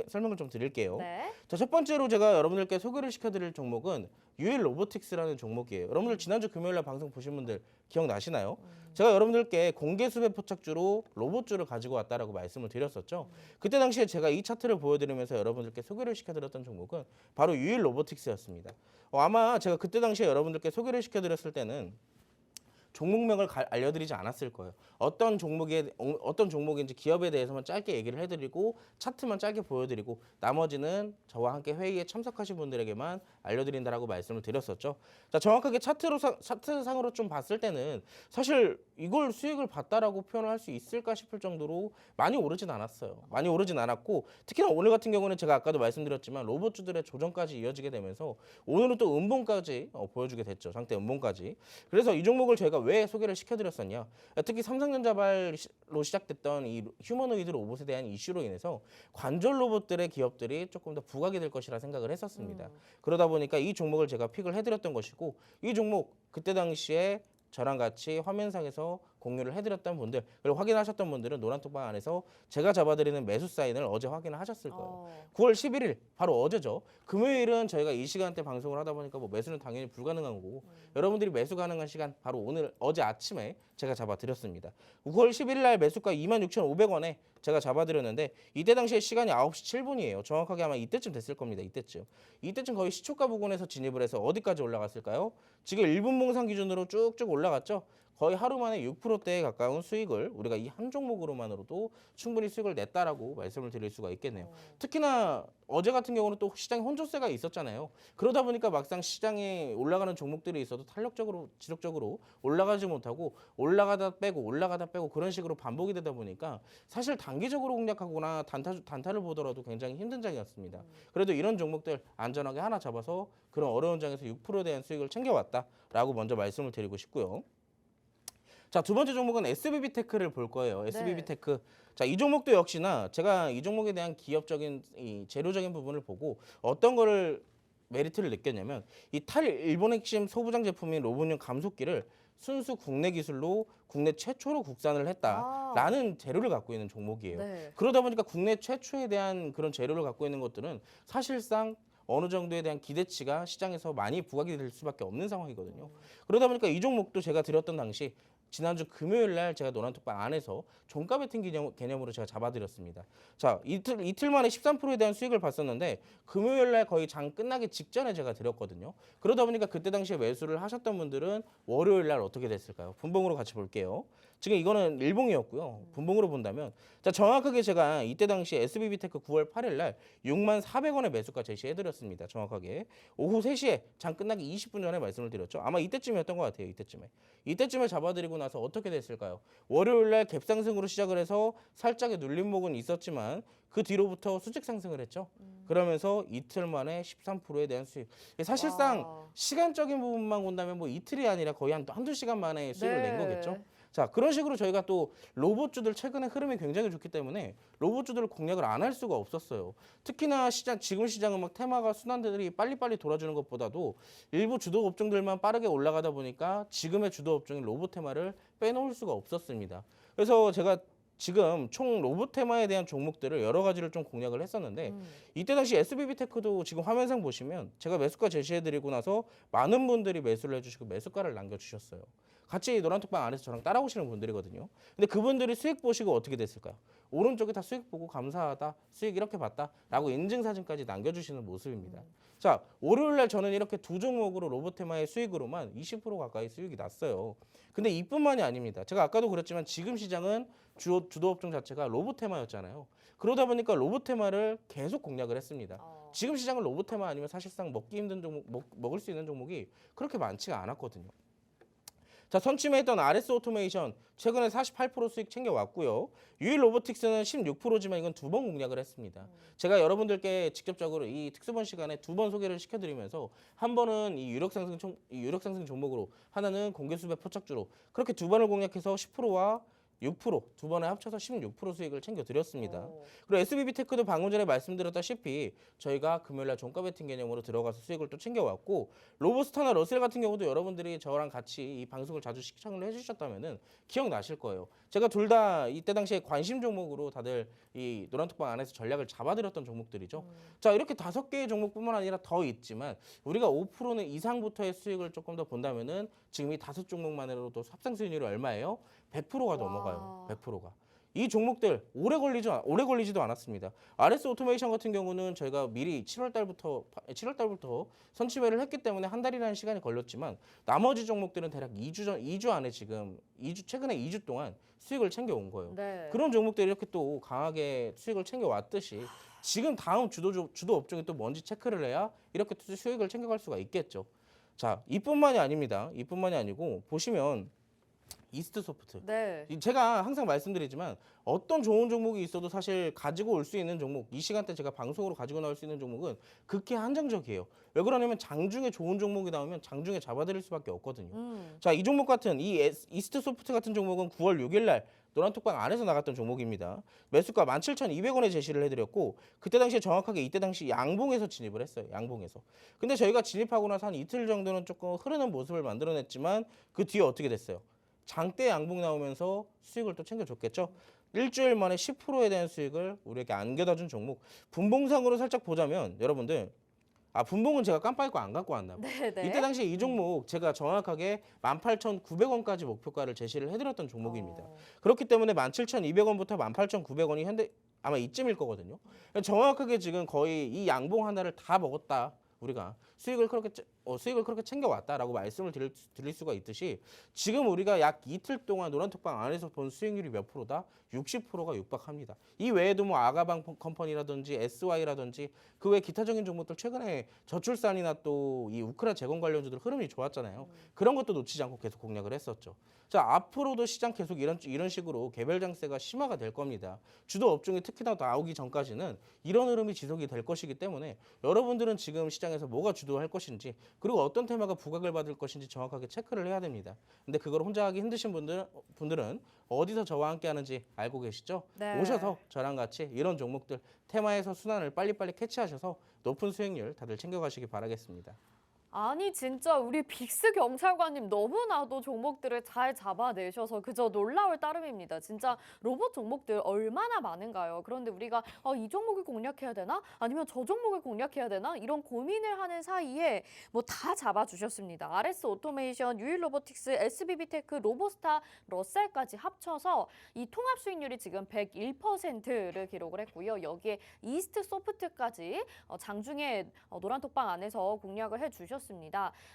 설명을 좀 드릴게요. 네. 자, 첫 번째로 제가 여러분들께 소개를 시켜드릴 종목은 유일 로보틱스라는 종목이에요. 여러분들 지난주 금요일날 방송 보신 분들 기억나시나요? 제가 여러분들께 공개 수배 포착주로 로봇주를 가지고 왔다라고 말씀을 드렸었죠. 그때 당시에 제가 이 차트를 보여드리면서 여러분들께 소개를 시켜드렸던 종목은 바로 유일 로보틱스였습니다. 아마 제가 그때 당시에 여러분들께 소개를 시켜드렸을 때는 종목명을 알려드리지 않았을 거예요. 어떤 종목인지 기업에 대해서만 짧게 얘기를 해드리고 차트만 짧게 보여드리고 나머지는 저와 함께 회의에 참석하신 분들에게만 알려드린다라고 말씀을 드렸었죠. 자, 정확하게 차트상으로 좀 봤을 때는 사실 이걸 수익을 봤다라고 표현을 할 수 있을까 싶을 정도로 많이 오르진 않았어요. 많이 오르진 않았고 특히나 오늘 같은 경우는 제가 아까도 말씀드렸지만 로봇주들의 조정까지 이어지게 되면서 오늘은 또 음봉까지 보여주게 됐죠. 상대 음봉까지. 그래서 이 종목을 저희가 왜 소개를 시켜드렸었냐. 특히 삼성전자발로 시작됐던 이 휴머노이드 로봇에 대한 이슈로 인해서 관절 로봇들의 기업들이 조금 더 부각이 될 것이라 생각을 했었습니다. 그러다 보니까 이 종목을 제가 픽을 해드렸던 것이고 이 종목 그때 당시에 저랑 같이 화면상에서 공유를 해드렸던 분들 그리고 확인하셨던 분들은 노란톡방 안에서 제가 잡아드리는 매수 사인을 어제 확인을 하셨을 거예요. 9월 11일 바로 어제죠. 금요일은 저희가 이 시간대 방송을 하다 보니까 뭐 매수는 당연히 불가능한 거고 여러분들이 매수 가능한 시간 바로 어제 아침에 제가 잡아드렸습니다. 9월 11일 날 매수가 26,500원에 제가 잡아드렸는데 이때 당시에 시간이 9시 7분이에요. 정확하게 아마 이때쯤 됐을 겁니다. 이때쯤 거의 시초가 부근에서 진입을 해서 어디까지 올라갔을까요? 지금 1분 몽상 기준으로 쭉쭉 올라갔죠. 거의 하루 만에 6%대에 가까운 수익을 우리가 이 한 종목으로만으로도 충분히 수익을 냈다라고 말씀을 드릴 수가 있겠네요. 특히나 어제 같은 경우는 또 시장에 혼조세가 있었잖아요. 그러다 보니까 막상 시장에 올라가는 종목들이 있어도 탄력적으로 지속적으로 올라가지 못하고 올라가다 빼고 그런 식으로 반복이 되다 보니까 사실 단기적으로 공략하거나 단타를 보더라도 굉장히 힘든 장이었습니다. 그래도 이런 종목들 안전하게 하나 잡아서 그런 어려운 장에서 6%에 대한 수익을 챙겨왔다라고 먼저 말씀을 드리고 싶고요. 자, 두 번째 종목은 SBB테크를 볼 거예요. SBB테크. 자, 이 종목도 역시나 제가 이 종목에 대한 기업적인 이 재료적인 부분을 보고 어떤 거를 메리트를 느꼈냐면 이 일본 핵심 소부장 제품인 로봇용 감속기를 순수 국내 기술로 국내 최초로 국산을 했다라는 재료를 갖고 있는 종목이에요. 네. 그러다 보니까 국내 최초에 대한 그런 재료를 갖고 있는 것들은 사실상 어느 정도에 대한 기대치가 시장에서 많이 부각이 될 수밖에 없는 상황이거든요. 그러다 보니까 이 종목도 제가 드렸던 당시 지난주 금요일 날 제가 노란톡방 안에서 종가 베팅 개념으로 제가 잡아드렸습니다. 자, 이틀 만에 13%에 대한 수익을 봤었는데 금요일 날 거의 장 끝나기 직전에 제가 드렸거든요. 그러다 보니까 그때 당시에 매수를 하셨던 분들은 월요일 날 어떻게 됐을까요? 분봉으로 같이 볼게요. 지금 이거는 일봉이었고요. 분봉으로 본다면 자, 정확하게 제가 이때 당시 SBB테크 9월 8일 날 64,000원의 매수가 제시해드렸습니다. 정확하게 오후 3시에 장 끝나기 20분 전에 말씀을 드렸죠. 아마 이때쯤이었던 것 같아요. 이때쯤에 잡아드리고 나서 어떻게 됐을까요? 월요일 날 갭상승으로 시작을 해서 살짝의 눌림목은 있었지만 그 뒤로부터 수직 상승을 했죠. 그러면서 이틀 만에 13%에 대한 수익. 사실상 와. 시간적인 부분만 본다면 뭐 이틀이 아니라 거의 한두 시간 만에 수익을 낸 네. 거겠죠. 자, 그런 식으로 저희가 또 로봇주들 최근에 흐름이 굉장히 좋기 때문에 로봇주들을 공략을 안 할 수가 없었어요. 특히나 지금 시장은 막 테마가 순환들이 빨리빨리 돌아주는 것보다도 일부 주도 업종들만 빠르게 올라가다 보니까 지금의 주도 업종인 로봇 테마를 빼놓을 수가 없었습니다. 그래서 제가 지금 총 로봇 테마에 대한 종목들을 여러 가지를 좀 공략을 했었는데 이때 당시 SBB테크도 지금 화면상 보시면 제가 매수가 제시해드리고 나서 많은 분들이 매수를 해주시고 매수가를 남겨주셨어요. 같이 노란톡방 안에서 저랑 따라오시는 분들이거든요. 근데 그분들이 수익 보시고 어떻게 됐을까요? 오른쪽에 다 수익 보고 감사하다, 수익 이렇게 봤다라고 인증사진까지 남겨주시는 모습입니다. 자, 월요일날 저는 이렇게 두 종목으로 로봇테마의 수익으로만 20% 가까이 수익이 났어요. 근데 이뿐만이 아닙니다. 제가 아까도 그랬지만 지금 시장은 주도 업종 자체가 로봇테마였잖아요. 그러다 보니까 로봇테마를 계속 공략을 했습니다. 지금 시장은 로봇테마 아니면 사실상 먹기 힘든 종목, 먹을 수 있는 종목이 그렇게 많지가 않았거든요. 자, 선취매했던 RS 오토메이션 최근에 48% 수익 챙겨왔고요. 유일 로보틱스는 16%지만 이건 두 번 공략을 했습니다. 제가 여러분들께 직접적으로 이 특수본 시간에 두 번 소개를 시켜드리면서 한 번은 이 유력상승 종목으로, 하나는 공개수배 포착주로 그렇게 두 번을 공략해서 10%와 6%두 번에 합쳐서 16% 수익을 챙겨드렸습니다. 그리고 SBB테크도 방금 전에 말씀드렸다시피 저희가 금요일날 종가 베팅 개념으로 들어가서 수익을 또 챙겨왔고, 로보스타나 러셀 같은 경우도 여러분들이 저랑 같이 이 방송을 자주 시청을 해주셨다면은 기억나실 거예요. 제가 둘 다 이때 당시에 관심 종목으로 다들 이 노란톡방 안에서 전략을 잡아드렸던 종목들이죠. 자, 이렇게 5개의 종목뿐만 아니라 더 있지만 우리가 5% 이상부터의 수익을 조금 더 본다면은 지금 이 5종목만으로도 합상 수익률이 얼마예요? 100%가 넘어가요. 100%가. 이 종목들 오래 걸리지도 않았습니다. RS 오토메이션 같은 경우는 저희가 미리 7월 달부터 선취매를 했기 때문에 한 달이라는 시간이 걸렸지만 나머지 종목들은 대략 2주 안에 지금 최근에 2주 동안 수익을 챙겨온 거예요. 네. 그런 종목들이 이렇게 또 강하게 수익을 챙겨왔듯이 지금 다음 주도 업종이 또 뭔지 체크를 해야 이렇게 또 수익을 챙겨갈 수가 있겠죠. 자, 이뿐만이 아닙니다. 이뿐만이 아니고 보시면 이스트소프트. 네. 제가 항상 말씀드리지만 어떤 좋은 종목이 있어도 사실 가지고 올 수 있는 종목, 이 시간대 제가 방송으로 가지고 나올 수 있는 종목은 극히 한정적이에요. 왜 그러냐면 장중에 좋은 종목이 나오면 장중에 잡아드릴 수밖에 없거든요. 자, 이 종목 같은 이 이스트소프트 같은 종목은 9월 6일 날 노란톡방 안에서 나갔던 종목입니다. 매수가 17,200원에 제시를 해드렸고 그때 당시에 정확하게 이때 당시 양봉에서 진입을 했어요. 양봉에서. 근데 저희가 진입하고 나서 한 이틀 정도는 조금 흐르는 모습을 만들어냈지만 그 뒤에 어떻게 됐어요? 장대 양봉 나오면서 수익을 또 챙겨줬겠죠. 일주일 만에 10%에 대한 수익을 우리에게 안겨다 준 종목. 분봉상으로 살짝 보자면 여러분들, 분봉은 제가 깜빡이고 안 갖고 왔나 봐요. 네네. 이때 당시에 이 종목 제가 정확하게 18,900원까지 목표가를 제시를 해드렸던 종목입니다. 그렇기 때문에 17,200원부터 18,900원이 아마 이쯤일 거거든요. 정확하게 지금 거의 이 양봉 하나를 다 먹었다. 우리가 수익을 그렇게 챙겨왔다라고 말씀을 드릴 수가 있듯이 지금 우리가 약 이틀 동안 노란톡방 안에서 본 수익률이 몇 프로다? 60%가 육박합니다. 이 외에도 뭐 아가방 컴퍼니라든지 SY라든지 그 외 기타적인 종목들 최근에 저출산이나 또 이 우크라 재건 관련주들 흐름이 좋았잖아요. 그런 것도 놓치지 않고 계속 공략을 했었죠. 자, 앞으로도 시장 계속 이런 식으로 개별 장세가 심화가 될 겁니다. 주도 업종이 특히나 나오기 전까지는 이런 흐름이 지속이 될 것이기 때문에 여러분들은 지금 시장에서 뭐가 주도할 것인지 그리고 어떤 테마가 부각을 받을 것인지 정확하게 체크를 해야 됩니다. 근데 그걸 혼자 하기 힘드신 분들은 어디서 저와 함께 하는지 알고 계시죠? 네. 오셔서 저랑 같이 이런 종목들 테마에서 순환을 빨리빨리 캐치하셔서 높은 수익률 다들 챙겨가시기 바라겠습니다. 아니 진짜 우리 빅스 경찰관님 너무나도 종목들을 잘 잡아내셔서 그저 놀라울 따름입니다. 진짜 로봇 종목들 얼마나 많은가요? 그런데 우리가 이 종목을 공략해야 되나? 아니면 저 종목을 공략해야 되나? 이런 고민을 하는 사이에 뭐 다 잡아주셨습니다. RS 오토메이션, 유일 로보틱스, SBB테크, 로보스타, 러셀까지 합쳐서 이 통합 수익률이 지금 101%를 기록을 했고요. 여기에 이스트 소프트까지 장중에 노란톡방 안에서 공략을 해주셨습니다.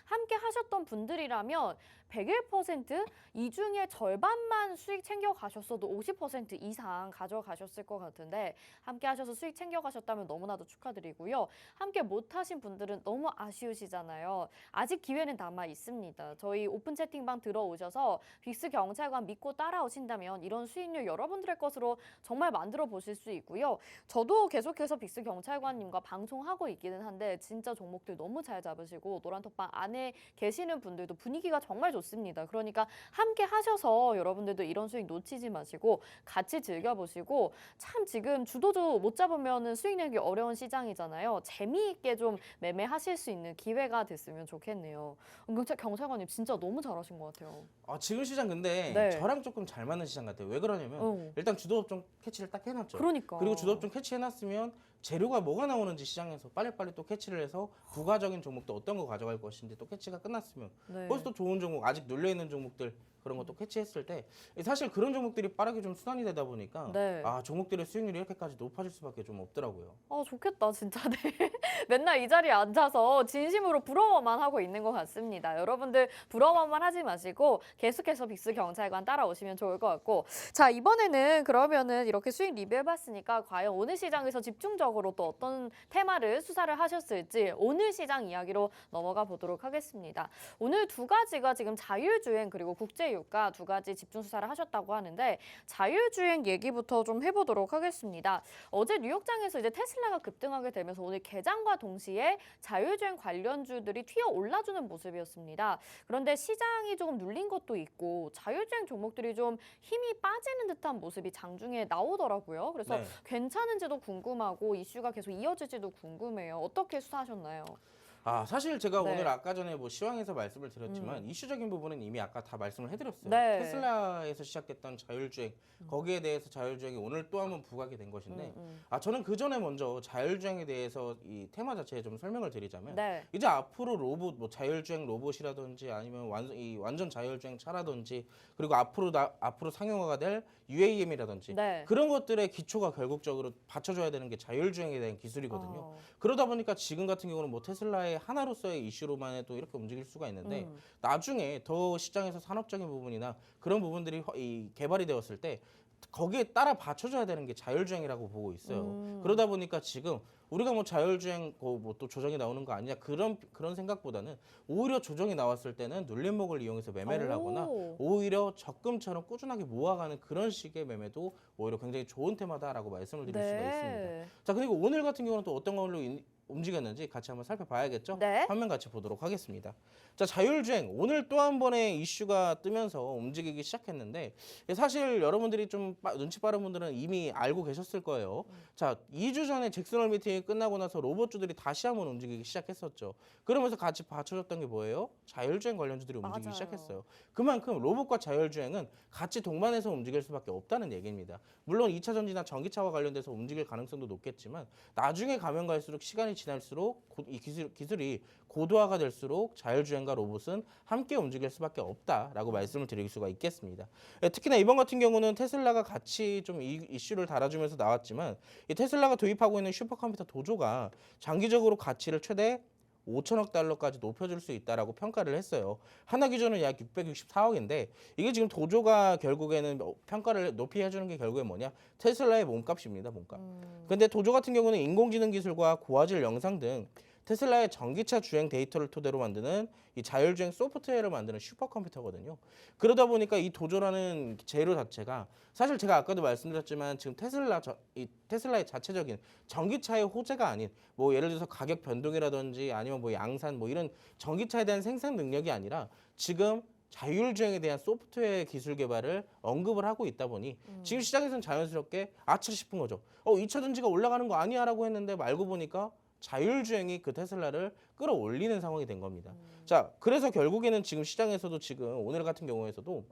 함께 하셨던 분들이라면 101%? 이 중에 절반만 수익 챙겨가셨어도 50% 이상 가져가셨을 것 같은데 함께 하셔서 수익 챙겨가셨다면 너무나도 축하드리고요. 함께 못하신 분들은 너무 아쉬우시잖아요. 아직 기회는 남아 있습니다. 저희 오픈 채팅방 들어오셔서 빅스 경찰관 믿고 따라오신다면 이런 수익률 여러분들의 것으로 정말 만들어 보실 수 있고요. 저도 계속해서 빅스 경찰관님과 방송하고 있기는 한데 진짜 종목들 너무 잘 잡으시고 그리고 노란톡방 안에 계시는 분들도 분위기가 정말 좋습니다. 그러니까 함께 하셔서 여러분들도 이런 수익 놓치지 마시고 같이 즐겨보시고 참 지금 주도주 못 잡으면 수익 내기 어려운 시장이잖아요. 재미있게 좀 매매하실 수 있는 기회가 됐으면 좋겠네요. 경찰관님 진짜 너무 잘하신 것 같아요. 지금 시장 근데 네. 저랑 조금 잘 맞는 시장 같아요. 왜 그러냐면 어. 일단 주도업종 캐치를 딱 해놨죠. 그러니까. 그리고 주도업종 캐치해놨으면 재료가 뭐가 나오는지 시장에서 빨리빨리 또 캐치를 해서 부가적인 종목도 어떤 거 가져갈 것인지 또 캐치가 끝났으면 네. 거기서 또 좋은 종목 아직 눌려있는 종목들 그런 것도 캐치했을 때 사실 그런 종목들이 빠르게 좀 순환이 되다 보니까 네. 종목들의 수익률이 이렇게까지 높아질 수밖에 좀 없더라고요. 좋겠다 진짜. 네. 맨날 이 자리에 앉아서 진심으로 부러워만 하고 있는 것 같습니다. 여러분들 부러워만 하지 마시고 계속해서 빅스 경찰관 따라오시면 좋을 것 같고, 자 이번에는 그러면은 이렇게 수익 리뷰해봤으니까 과연 오늘 시장에서 집중적으로 또 어떤 테마를 수사를 하셨을지 오늘 시장 이야기로 넘어가 보도록 하겠습니다. 오늘 두 가지가 지금 자율주행 그리고 국제유가 두 가지 집중 수사를 하셨다고 하는데, 자율주행 얘기부터 좀 해보도록 하겠습니다. 어제 뉴욕장에서 이제 테슬라가 급등하게 되면서 오늘 개장과 동시에 자율주행 관련주들이 튀어 올라주는 모습이었습니다. 그런데 시장이 조금 눌린 것도 있고 자율주행 종목들이 좀 힘이 빠지는 듯한 모습이 장중에 나오더라고요. 그래서 네. 괜찮은지도 궁금하고 이슈가 계속 이어질지도 궁금해요. 어떻게 수사하셨나요? 사실 제가 네. 오늘 아까 전에 시황에서 말씀을 드렸지만 이슈적인 부분은 이미 아까 다 말씀을 해드렸어요. 네. 테슬라에서 시작했던 자율주행 거기에 대해서 자율주행이 오늘 또 한번 부각이 된 것인데 저는 그 전에 먼저 자율주행에 대해서 이 테마 자체에 좀 설명을 드리자면 네. 이제 앞으로 로봇 자율주행 로봇이라든지 아니면 완전 자율주행 차라든지 그리고 앞으로 상용화가 될 UAM이라든지 네. 그런 것들의 기초가 결국적으로 받쳐줘야 되는 게 자율주행에 대한 기술이거든요. 그러다 보니까 지금 같은 경우는 테슬라의 하나로서의 이슈로만 해도 이렇게 움직일 수가 있는데 나중에 더 시장에서 산업적인 부분이나 그런 부분들이 개발이 되었을 때 거기에 따라 받쳐줘야 되는 게 자율주행이라고 보고 있어요. 그러다 보니까 지금 우리가 자율주행 또 조정이 나오는 거 아니냐 그런 생각보다는 오히려 조정이 나왔을 때는 눌림목을 이용해서 매매를 하거나 오히려 적금처럼 꾸준하게 모아가는 그런 식의 매매도 오히려 굉장히 좋은 테마다라고 말씀을 드릴 수가 있습니다. 자, 그리고 오늘 같은 경우는 또 어떤 걸로 움직였는지 같이 한번 살펴봐야겠죠? 네. 화면 같이 보도록 하겠습니다. 자, 자율주행 오늘 또 한 번의 이슈가 뜨면서 움직이기 시작했는데 사실 여러분들이 좀 눈치 빠른 분들은 이미 알고 계셨을 거예요. 자, 2주 전에 잭슨홀 미팅이 끝나고 나서 로봇주들이 다시 한번 움직이기 시작했었죠. 그러면서 같이 받쳐줬던 게 뭐예요? 자율주행 관련주들이 움직이기 맞아요. 시작했어요. 그만큼 로봇과 자율주행은 같이 동반해서 움직일 수밖에 없다는 얘기입니다. 물론 2차 전지나 전기차와 관련돼서 움직일 가능성도 높겠지만 나중에 가면 갈수록 시간이 지날수록 이 기술이 고도화가 될수록 자율주행과 로봇은 함께 움직일 수밖에 없다라고 말씀을 드릴 수가 있겠습니다. 특히나 이번 같은 경우는 테슬라가 같이 좀 이 이슈를 달아주면서 나왔지만 이 테슬라가 도입하고 있는 슈퍼컴퓨터 도조가 장기적으로 가치를 최대 5천억 달러까지 높여줄 수 있다라고 평가를 했어요. 하나 기준은 약 664억인데 이게 지금 도조가 결국에는 평가를 높이 해주는 게 결국에 뭐냐? 테슬라의 몸값입니다. 몸값. 근데 도조 같은 경우는 인공지능 기술과 고화질 영상 등 테슬라의 전기차 주행 데이터를 토대로 만드는 이 자율주행 소프트웨어를 만드는 슈퍼컴퓨터거든요. 그러다 보니까 이 도조라는 재료 자체가 사실 제가 아까도 말씀드렸지만 지금 테슬라의 자체적인 전기차의 호재가 아닌 예를 들어서 가격 변동이라든지 아니면 양산 이런 전기차에 대한 생산 능력이 아니라 지금 자율주행에 대한 소프트웨어 기술 개발을 언급을 하고 있다 보니 지금 시장에서는 자연스럽게 아차 싶은 거죠. 2차 전지가 올라가는 거 아니야 라고 했는데 알고 보니까 자율주행이 그 테슬라를 끌어올리는 상황이 된 겁니다. 자, 그래서 결국에는 지금 시장에서도 지금 오늘 같은 경우에서도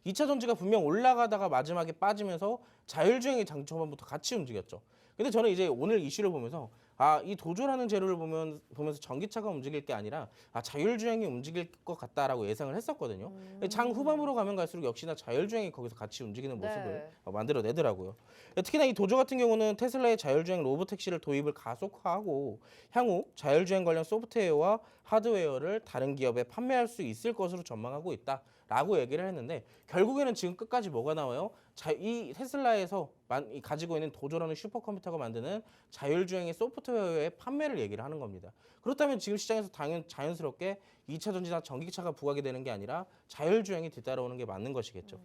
2차 전지가 분명 올라가다가 마지막에 빠지면서 자율주행이 장 초반부터 같이 움직였죠. 근데 저는 이제 오늘 이슈를 보면서 이 도조라는 재료를 보면서 전기차가 움직일 게 아니라 자율주행이 움직일 것 같다라고 예상을 했었거든요. 장 후반부로 가면 갈수록 역시나 자율주행이 거기서 같이 움직이는 모습을 만들어내더라고요. 특히나 이 도조 같은 경우는 테슬라의 자율주행 로보택시를 도입을 가속화하고 향후 자율주행 관련 소프트웨어와 하드웨어를 다른 기업에 판매할 수 있을 것으로 전망하고 있다라고 얘기를 했는데 결국에는 지금 끝까지 뭐가 나와요? 이 테슬라에서 가지고 있는 도조라는 슈퍼컴퓨터가 만드는 자율주행의 소프트웨어의 판매를 얘기를 하는 겁니다. 그렇다면 지금 시장에서 자연스럽게 2차 전지나 전기차가 부각이 되는 게 아니라 자율주행이 뒤따라오는 게 맞는 것이겠죠.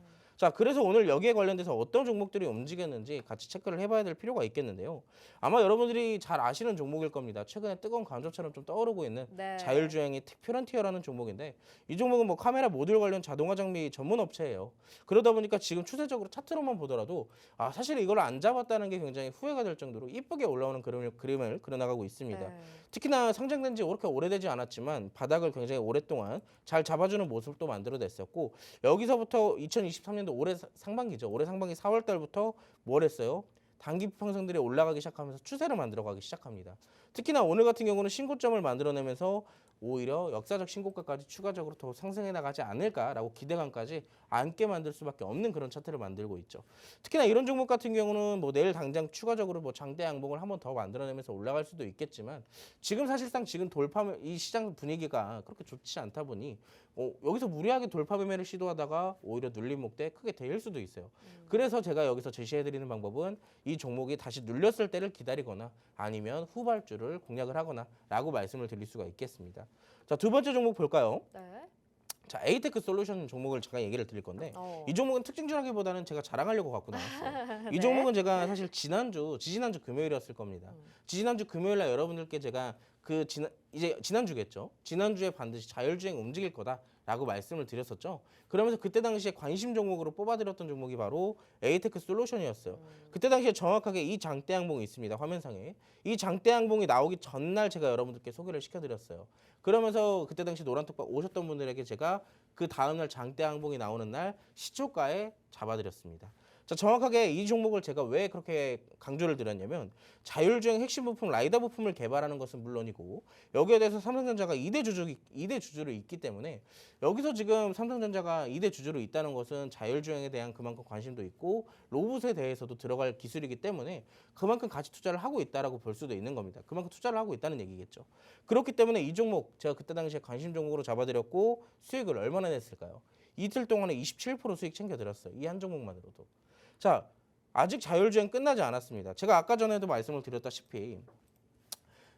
자, 그래서 오늘 여기에 관련돼서 어떤 종목들이 움직였는지 같이 체크를 해봐야 될 필요가 있겠는데요. 아마 여러분들이 잘 아시는 종목일 겁니다. 최근에 뜨거운 감자처럼 좀 떠오르고 있는 네. 자율주행의 퓨런티어라는 종목인데 이 종목은 뭐 카메라 모듈 관련 자동화 장비 전문 업체예요. 그러다 보니까 지금 추세적으로 차트로만 보더라도 사실 이걸 안 잡았다는 게 굉장히 후회가 될 정도로 이쁘게 올라오는 그림을 그려나가고 있습니다. 네. 특히나 상장된 지 그렇게 오래되지 않았지만 바닥을 굉장히 오랫동안 잘 잡아주는 모습도 만들어냈었고 여기서부터 2023년도 올해 상반기죠. 올해 상반기 4월 달부터 뭘 했어요? 단기 평선들이 올라가기 시작하면서 추세를 만들어가기 시작합니다. 특히나 오늘 같은 경우는 신고점을 만들어내면서 오히려 역사적 신고가까지 추가적으로 더 상승해 나가지 않을까라고 기대감까지 안게 만들 수밖에 없는 그런 차트를 만들고 있죠. 특히나 이런 종목 같은 경우는 뭐 내일 당장 추가적으로 뭐 장대 양봉을 한번 더 만들어내면서 올라갈 수도 있겠지만 지금 사실상 지금 이 시장 분위기가 그렇게 좋지 않다 보니 여기서 무리하게 돌파 매매를 시도하다가 오히려 눌림목대 크게 데일 수도 있어요. 그래서 제가 여기서 제시해드리는 방법은 이 종목이 다시 눌렸을 때를 기다리거나 아니면 후발주를 공략을 하거나 라고 말씀을 드릴 수가 있겠습니다. 자, 두 번째 종목 볼까요? 네. 자, 에이테크 솔루션 종목을 제가 얘기를 드릴 건데 이 종목은 특징주라기보다는 제가 자랑하려고 갖고 나왔어요. 이 네. 종목은 제가 사실 지지난주 금요일이었을 겁니다. 지지난주 금요일 날 여러분들께 제가 이제 지난주겠죠. 지난주에 반드시 자율주행 움직일 거다라고 말씀을 드렸었죠. 그러면서 그때 당시에 관심 종목으로 뽑아드렸던 종목이 바로 에이테크 솔루션이었어요. 그때 당시에 정확하게 이 장대 양봉이 있습니다. 화면상에. 이 장대 양봉이 나오기 전날 제가 여러분들께 소개를 시켜드렸어요. 그러면서 그때 당시 노란톡방 오셨던 분들에게 제가 그 다음날 장대 양봉이 나오는 날 시초가에 잡아드렸습니다. 자, 정확하게 이 종목을 제가 왜 그렇게 강조를 드렸냐면 자율주행 핵심 부품 라이다 부품을 개발하는 것은 물론이고 여기에 대해서 삼성전자가 2대 주주로 있기 때문에 여기서 지금 삼성전자가 2대 주주로 있다는 것은 자율주행에 대한 그만큼 관심도 있고 로봇에 대해서도 들어갈 기술이기 때문에 그만큼 가치 투자를 하고 있다라고 볼 수도 있는 겁니다. 그만큼 투자를 하고 있다는 얘기겠죠. 그렇기 때문에 이 종목 제가 그때 당시에 관심 종목으로 잡아드렸고 수익을 얼마나 냈을까요? 이틀 동안에 27% 수익 챙겨드렸어요. 이 한 종목만으로도. 자, 아직 자율주행 끝나지 않았습니다. 제가 아까 전에도 말씀을 드렸다시피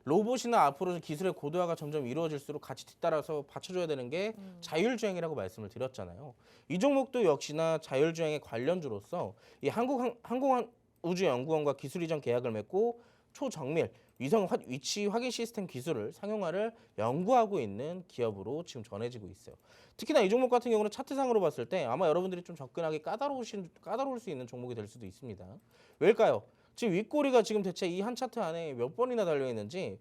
로봇이나 앞으로 기술의 고도화가 점점 이루어질수록 같이 뒤따라서 받쳐줘야 되는 게 자율주행이라고 말씀을 드렸잖아요. 이 종목도 역시나 자율주행의 관련주로서 이 항공우주연구원과 기술 이전 계약을 맺고 초정밀 위성 위치 확인 시스템 기술을 상용화를 연구하고 있는 기업으로 지금 전해지고 있어요. 특히나 이 종목 같은 경우는 차트상으로 봤을 때 아마 여러분들이 좀 접근하기 까다로울 수 있는 종목이 될 수도 있습니다. 왜일까요? 지금 윗꼬리가 지금 대체 이 한 차트 안에 몇 번이나 달려 있는지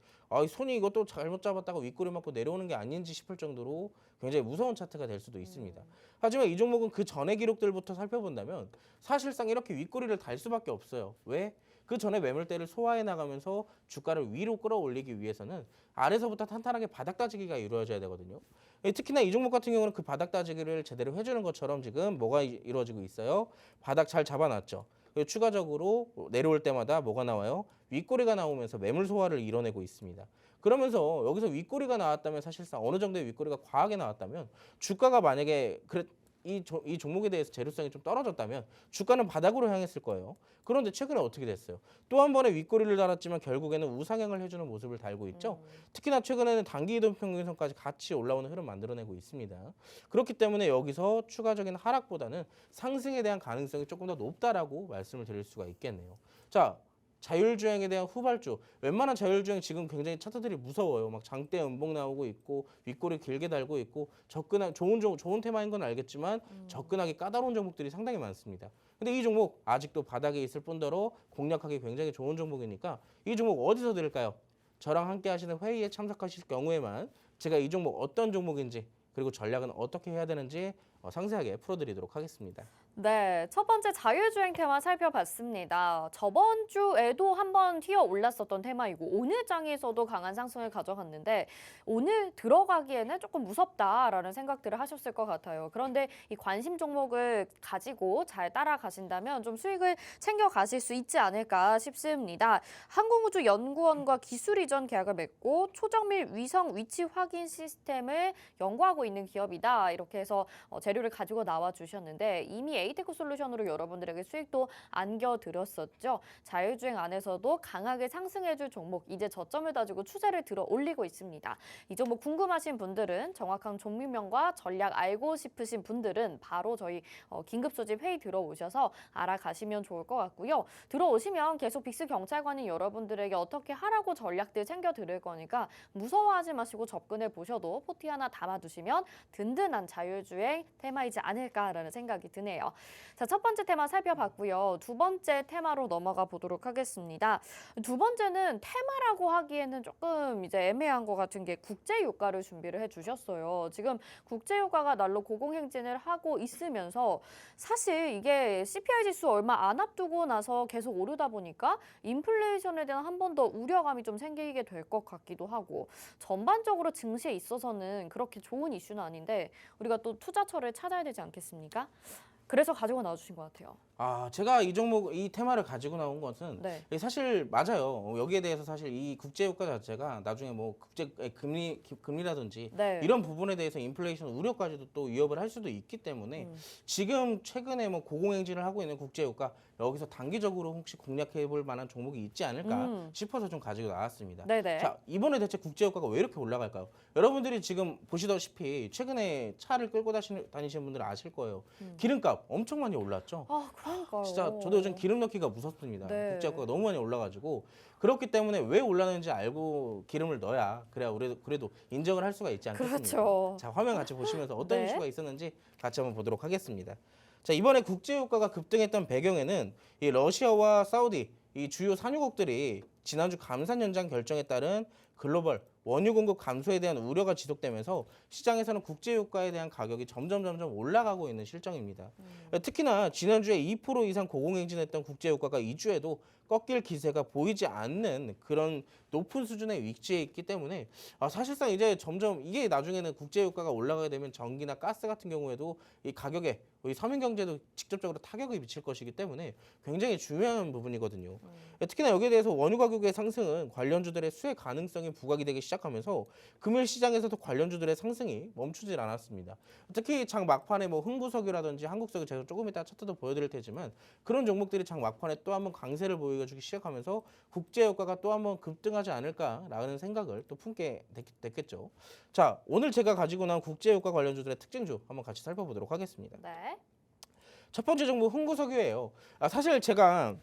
손이 이것도 잘못 잡았다가 윗꼬리 맞고 내려오는 게 아닌지 싶을 정도로 굉장히 무서운 차트가 될 수도 있습니다. 하지만 이 종목은 그 전의 기록들부터 살펴본다면 사실상 이렇게 윗꼬리를 달 수밖에 없어요. 왜? 그 전에 매물대를 소화해 나가면서 주가를 위로 끌어올리기 위해서는 아래서부터 탄탄하게 바닥 따지기가 이루어져야 되거든요. 특히나 이 종목 같은 경우는 그 바닥 따지기를 제대로 해주는 것처럼 지금 뭐가 이루어지고 있어요? 바닥 잘 잡아놨죠. 그리고 추가적으로 내려올 때마다 뭐가 나와요? 윗꼬리가 나오면서 매물 소화를 이뤄내고 있습니다. 그러면서 여기서 윗꼬리가 나왔다면 사실상 어느 정도의 윗꼬리가 과하게 나왔다면 주가가 만약에 이 종목에 대해서 재료성이 좀 떨어졌다면 주가는 바닥으로 향했을 거예요. 그런데 최근에 어떻게 됐어요? 또 한 번의 윗꼬리를 달았지만 결국에는 우상향을 해주는 모습을 달고 있죠. 특히나 최근에는 단기 이동 평균선까지 같이 올라오는 흐름 만들어내고 있습니다. 그렇기 때문에 여기서 추가적인 하락보다는 상승에 대한 가능성이 조금 더 높다라고 말씀을 드릴 수가 있겠네요. 자, 자율주행에 대한 후발주. 웬만한 자율주행 지금 굉장히 차트들이 무서워요. 막 장대 음봉 나오고 있고 윗꼬리 길게 달고 있고 좋은 테마인 건 알겠지만 접근하기 까다로운 종목들이 상당히 많습니다. 근데 이 종목 아직도 바닥에 있을 뿐더러 공략하기 굉장히 좋은 종목이니까 이 종목 어디서 들을까요? 저랑 함께 하시는 회의에 참석하실 경우에만 제가 이 종목 어떤 종목인지 그리고 전략은 어떻게 해야 되는지 상세하게 풀어드리도록 하겠습니다. 네, 첫 번째 자율주행 테마 살펴봤습니다. 저번 주에도 한번 튀어 올랐었던 테마이고 오늘 장에서도 강한 상승을 가져갔는데 오늘 들어가기에는 조금 무섭다라는 생각들을 하셨을 것 같아요. 그런데 이 관심 종목을 가지고 잘 따라가신다면 좀 수익을 챙겨가실 수 있지 않을까 싶습니다. 항공우주연구원과 기술 이전 계약을 맺고 초정밀 위성 위치 확인 시스템을 연구하고 있는 기업이다. 이렇게 해서 재료 재료를 가지고 나와 주셨는데 이미 에이테크 솔루션으로 여러분들에게 수익도 안겨드렸었죠. 자율주행 안에서도 강하게 상승해줄 종목 이제 저점을 다지고 추세를 들어 올리고 있습니다. 이 종목 궁금하신 분들은 정확한 종목명과 전략 알고 싶으신 분들은 바로 저희 긴급소집 회의 들어오셔서 알아가시면 좋을 것 같고요. 들어오시면 계속 빅스 경찰관이 여러분들에게 어떻게 하라고 전략들 챙겨드릴 거니까 무서워하지 마시고 접근해 보셔도 포트 하나 담아두시면 든든한 자율주행 테마이지 않을까라는 생각이 드네요. 자, 첫 번째 테마 살펴봤고요. 두 번째 테마로 넘어가 보도록 하겠습니다. 두 번째는 테마라고 하기에는 조금 이제 애매한 것 같은 게 국제유가를 준비를 해주셨어요. 지금 국제유가가 날로 고공행진을 하고 있으면서 사실 이게 CPI 지수 얼마 안 앞두고 나서 계속 오르다 보니까 인플레이션에 대한 한 번 더 우려감이 좀 생기게 될 것 같기도 하고 전반적으로 증시에 있어서는 그렇게 좋은 이슈는 아닌데 우리가 또 투자처를 찾아야 되지 않겠습니까? 그래서 가지고 나와주신 것 같아요. 제가 이 종목, 이 테마를 가지고 나온 것은 네. 사실 맞아요. 여기에 대해서 사실 이 국제유가 자체가 나중에 뭐 금리라든지 네. 이런 부분에 대해서 인플레이션 우려까지도 또 위협을 할 수도 있기 때문에 지금 최근에 뭐 고공행진을 하고 있는 국제유가 여기서 단기적으로 혹시 공략해 볼 만한 종목이 있지 않을까 싶어서 좀 가지고 나왔습니다. 네네. 자, 이번에 대체 국제유가가 왜 이렇게 올라갈까요? 여러분들이 지금 보시다시피 최근에 차를 끌고 다니시는 분들은 아실 거예요. 기름값 엄청 많이 올랐죠. 아, 그러니까요. 진짜 저도 요즘 기름 넣기가 무섭습니다. 네. 국제유가가 너무 많이 올라가지고 그렇기 때문에 왜 올라는지 알고 기름을 넣어야 그래야 그래도 인정을 할 수가 있지 않겠습니까? 그렇죠. 자, 화면 같이 보시면서 어떤 네. 이슈가 있었는지 같이 한번 보도록 하겠습니다. 자, 이번에 국제유가가 급등했던 배경에는 이 러시아와 사우디 이 주요 산유국들이 지난주 감산 연장 결정에 따른 글로벌 원유 공급 감소에 대한 우려가 지속되면서 시장에서는 국제유가에 대한 가격이 점점 올라가고 있는 실정입니다. 특히나 지난주에 2% 이상 고공행진했던 국제유가가 2주에도 꺾일 기세가 보이지 않는 그런 높은 수준의 위치에 있기 때문에 사실상 이제 점점 이게 나중에는 국제유가가 올라가게 되면 전기나 가스 같은 경우에도 이 가격에 이 서민경제도 직접적으로 타격을 미칠 것이기 때문에 굉장히 중요한 부분이거든요. 특히나 여기에 대해서 원유 가격의 상승은 관련주들의 수혜 가능성이 부각이 되기 시작하면서 금일 시장에서도 관련주들의 상승이 멈추질 않았습니다. 특히 장 막판에 뭐 흥구석유라든지 한국석유 제가 조금 이따 차트도 보여드릴 테지만 그런 종목들이 장 막판에 또 한번 강세를 보여주기 시작하면서 국제유가가 또 한번 급등하지 않을까라는 생각을 또 품게 됐겠죠. 자, 오늘 제가 가지고 나온 국제유가 관련주들의 특징주 한번 같이 살펴보도록 하겠습니다. 네. 첫 번째 종목 흥구석유예요. 사실 제가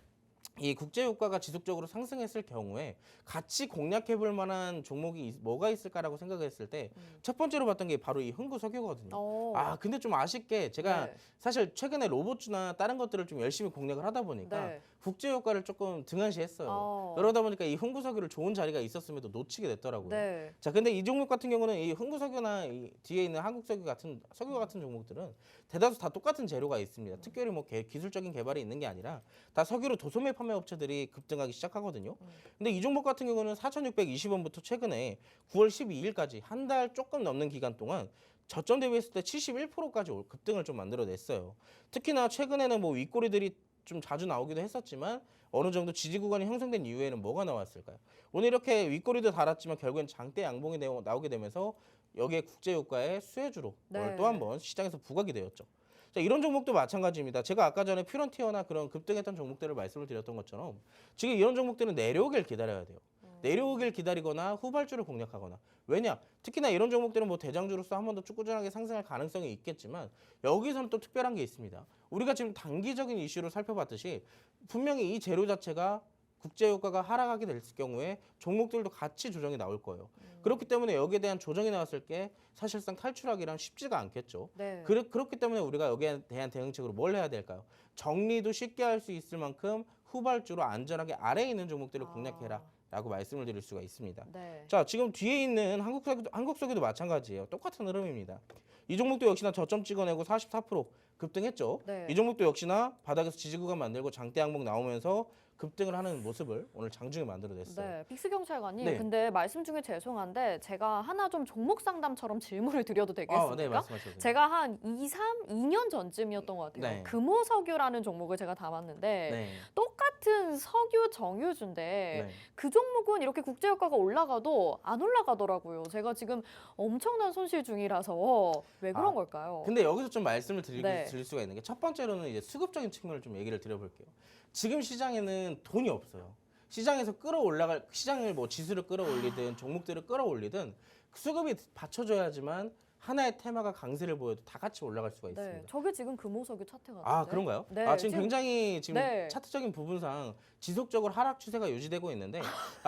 이 국제유가가 지속적으로 상승했을 경우에 같이 공략해 볼 만한 종목이 뭐가 있을까라고 생각했을 때 첫 번째로 봤던 게 바로 이 흥구석유거든요. 근데 좀 아쉽게 제가 네. 사실 최근에 로봇주나 다른 것들을 좀 열심히 공략을 하다 보니까 네. 국제유가를 조금 등한시했어요. 그러다 보니까 이 흥구석유를 좋은 자리가 있었음에도 놓치게 됐더라고요. 네. 자, 근데 이 종목 같은 경우는 이 흥구석유나 이 뒤에 있는 한국석유 같은 석유 같은 종목들은 대다수 다 똑같은 재료가 있습니다. 특별히 뭐 기술적인 개발이 있는 게 아니라 다 석유로 도소매 판매 업체들이 급등하기 시작하거든요. 근데 이 종목 같은 경우는 4,620원부터 최근에 9월 12일까지 한 달 조금 넘는 기간 동안 저점 대비했을 때 71%까지 급등을 좀 만들어냈어요. 특히나 최근에는 뭐 윗꼬리들이 좀 자주 나오기도 했었지만 어느 정도 지지 구간이 형성된 이후에는 뭐가 나왔을까요? 오늘 이렇게 윗꼬리도 달았지만 결국엔 장대 양봉이 나오게 되면서 여기에 국제유가의 수혜주로 오늘 또 한 번 시장에서 부각이 되었죠. 자, 이런 종목도 마찬가지입니다. 제가 아까 전에 퓨런티어나 그런 급등했던 종목들을 말씀을 드렸던 것처럼 지금 이런 종목들은 내려오길 기다려야 돼요. 내려오길 기다리거나 후발주를 공략하거나. 왜냐? 특히나 이런 종목들은 뭐 대장주로서 한 번 더 쭉 꾸준하게 상승할 가능성이 있겠지만 여기서는 또 특별한 게 있습니다. 우리가 지금 단기적인 이슈로 살펴봤듯이 분명히 이 재료 자체가 국제유가가 하락하게 될 경우에 종목들도 같이 조정이 나올 거예요. 그렇기 때문에 여기에 대한 조정이 나왔을 게 사실상 탈출하기란 쉽지가 않겠죠. 네. 그렇기 때문에 우리가 여기에 대한 대응책으로 뭘 해야 될까요? 정리도 쉽게 할 수 있을 만큼 후발주로 안전하게 아래에 있는 종목들을 공략해라. 라고 말씀을 드릴 수가 있습니다. 네. 자, 지금 뒤에 있는 한국석유도 마찬가지예요. 똑같은 흐름입니다. 이 종목도 역시나 저점 찍어내고 44% 급등했죠. 네. 이 종목도 역시나 바닥에서 지지구간 만들고 장대 항목 나오면서 급등을 하는 모습을 오늘 장중에 만들어냈어요. 네, 빅스 경찰관님. 네. 근데 말씀 중에 죄송한데 제가 하나 좀 종목 상담처럼 질문을 드려도 되겠습니까? 네, 말씀하셔도 돼요. 제가 한 2년 전쯤이었던 것 같아요. 네. 금호석유라는 종목을 제가 담았는데 네. 똑같은 같은 석유 정유주인데 네. 그 종목은 이렇게 국제유가가 올라가도 안 올라가더라고요. 제가 지금 엄청난 손실 중이라서 왜 그런 걸까요? 근데 여기서 좀 말씀을 네. 드릴 수가 있는 게 첫 번째로는 이제 수급적인 측면을 좀 얘기를 드려볼게요. 지금 시장에는 돈이 없어요. 시장에서 끌어올라갈 시장을 뭐 지수를 끌어올리든 종목들을 끌어올리든 수급이 받쳐줘야지만 하나의 테마가 강세를 보여도 다 같이 올라갈 수가 있습니다. 네, 저게 지금 금호석유 차트 같은데. 아, 그런가요? 네, 아, 지금 굉장히 지금 네. 차트적인 부분상 지속적으로 하락 추세가 유지되고 있는데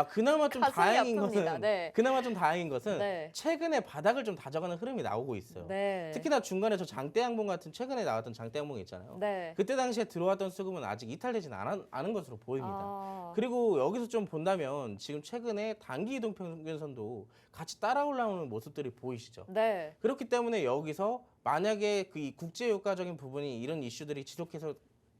그나마 좀 가슴이 다행인 아픕니다. 것은 네. 그나마 좀 다행인 것은 네. 최근에 바닥을 좀 다져가는 흐름이 나오고 있어요. 네. 특히나 중간에 저 장대양봉 같은 최근에 나왔던 장대양봉 있잖아요. 네. 그때 당시에 들어왔던 수급은 아직 이탈되진 않은 것으로 보입니다. 아, 그리고 여기서 좀 본다면 지금 최근에 단기 이동 평균선도 같이 따라 올라오는 모습들이 보이시죠? 네. 그렇기 때문에 여기서 만약에 그 국제 유가적인 부분이 이런 이슈들이 지속해서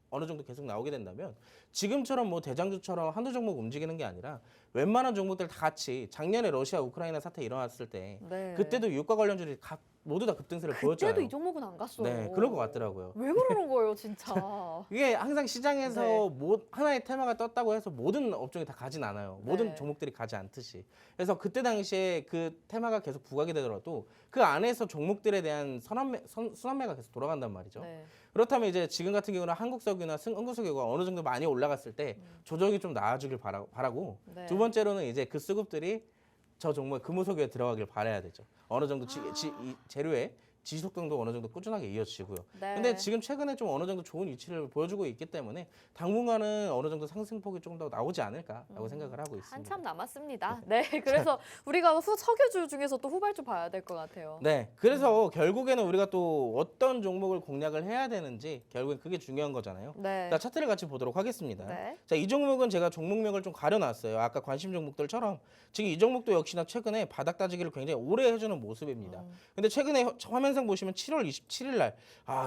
어느 정도 계속 나오게 된다면 지금처럼 뭐 대장주처럼 한두 종목 움직이는 게 아니라 웬만한 종목들 다 같이 작년에 러시아 우크라이나 사태 일어났을 때 네. 그때도 유가 관련주들이 모두 다 급등세를 보였잖아요. 그때도 이 종목은 안 갔어요. 네, 그럴 것 같더라고요. 왜 그러는 거예요, 진짜? 이게 항상 시장에서 네. 하나의 테마가 떴다고 해서 모든 업종이 다 가진 않아요. 모든 네. 종목들이 가지 않듯이. 그래서 그때 당시에 그 테마가 계속 부각이 되더라도 그 안에서 종목들에 대한 순환매가 계속 돌아간단 말이죠. 네. 그렇다면 이제 지금 같은 경우는 한국석유나 흥국석유가 어느 정도 많이 올라갔을 때 조정이 좀 나아지길 바라고 네. 두 번째로는 이제 그 수급들이 저 종목의 금호석유에 들어가길 바라야 되죠. 어느 정도 이 재료의 지속성도 어느 정도 꾸준하게 이어지고요. 네. 근데 지금 최근에 좀 어느 정도 좋은 위치를 보여주고 있기 때문에 당분간은 어느 정도 상승폭이 좀 더 나오지 않을까라고 생각을 하고 있습니다. 한참 남았습니다. 네, 그래서 우리가 석유주 중에서 또 후발주 봐야 될 것 같아요. 네, 그래서 결국에는 우리가 또 어떤 종목을 공략을 해야 되는지 결국엔 그게 중요한 거잖아요. 네. 자, 차트를 같이 보도록 하겠습니다. 네. 자, 이 종목은 제가 종목명을 좀 가려놨어요. 아까 관심 종목들처럼 지금 이 종목도 역시나 최근에 바닥 다지기를 굉장히 오래 해주는 모습입니다. 근데 최근에 화면상 보시면 7월 27일 날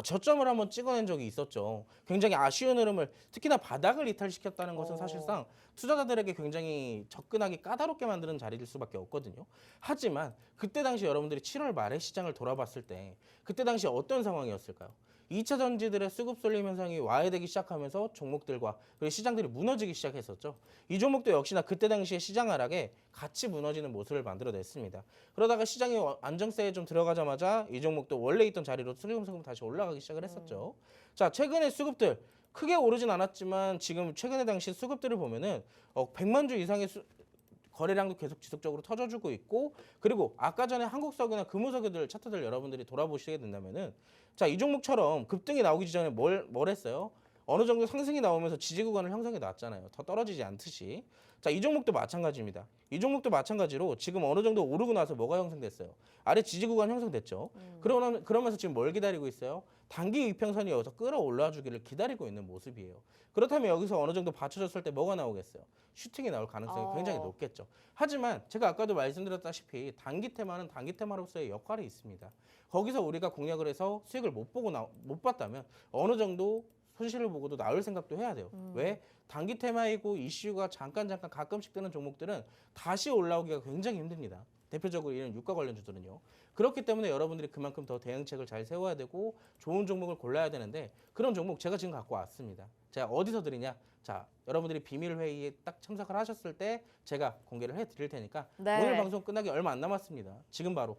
저점을 한번 찍어낸 적이 있었죠. 굉장히 아쉬운 흐름을 특히나 바닥을 이탈시켰다는 것은 사실상 투자자들에게 굉장히 접근하기 까다롭게 만드는 자리일 수밖에 없거든요. 하지만 그때 당시 여러분들이 7월 말에 시장을 돌아봤을 때 그때 당시 어떤 상황이었을까요? 2차 전지들의 수급 쏠림 현상이 와해되기 시작하면서 종목들과 그리고 시장들이 무너지기 시작했었죠. 이 종목도 역시나 그때 당시에 시장 하락에 같이 무너지는 모습을 만들어냈습니다. 그러다가 시장이 안정세에 좀 들어가자마자 이 종목도 원래 있던 자리로 슬금슬금 다시 올라가기 시작을 했었죠. 자, 최근에 수급들 크게 오르진 않았지만 지금 최근에 당시 수급들을 보면은 100만 주 이상의 거래량도 계속 지속적으로 터져주고 있고 그리고 아까 전에 한국석유나 금호석유들 차트들 여러분들이 돌아보시게 된다면은 자, 이 종목처럼 급등이 나오기 전에 뭘 했어요? 어느 정도 상승이 나오면서 지지 구간을 형성해 놨잖아요. 더 떨어지지 않듯이. 자, 이 종목도 마찬가지입니다. 이 종목도 마찬가지로 지금 어느 정도 오르고 나서 뭐가 형성됐어요? 아래 지지 구간 형성됐죠. 그러면서 지금 뭘 기다리고 있어요? 단기 이평선이 여기서 끌어올라 주기를 기다리고 있는 모습이에요. 그렇다면 여기서 어느 정도 받쳐졌을 때 뭐가 나오겠어요? 슈팅이 나올 가능성이 굉장히 높겠죠. 하지만 제가 아까도 말씀드렸다시피 단기 테마는 단기 테마로서의 역할이 있습니다. 거기서 우리가 공략을 해서 수익을 못 봤다면 어느 정도 손실을 보고도 나올 생각도 해야 돼요. 왜? 단기 테마이고 이슈가 잠깐 가끔씩 뜨는 종목들은 다시 올라오기가 굉장히 힘듭니다. 대표적으로 이런 유가 관련주들은요. 그렇기 때문에 여러분들이 그만큼 더 대응책을 잘 세워야 되고 좋은 종목을 골라야 되는데 그런 종목 제가 지금 갖고 왔습니다. 제가 어디서 드리냐? 자, 여러분들이 비밀 회의에 딱 참석을 하셨을 때 제가 공개를 해드릴 테니까 네. 오늘 방송 끝나기 얼마 안 남았습니다. 지금 바로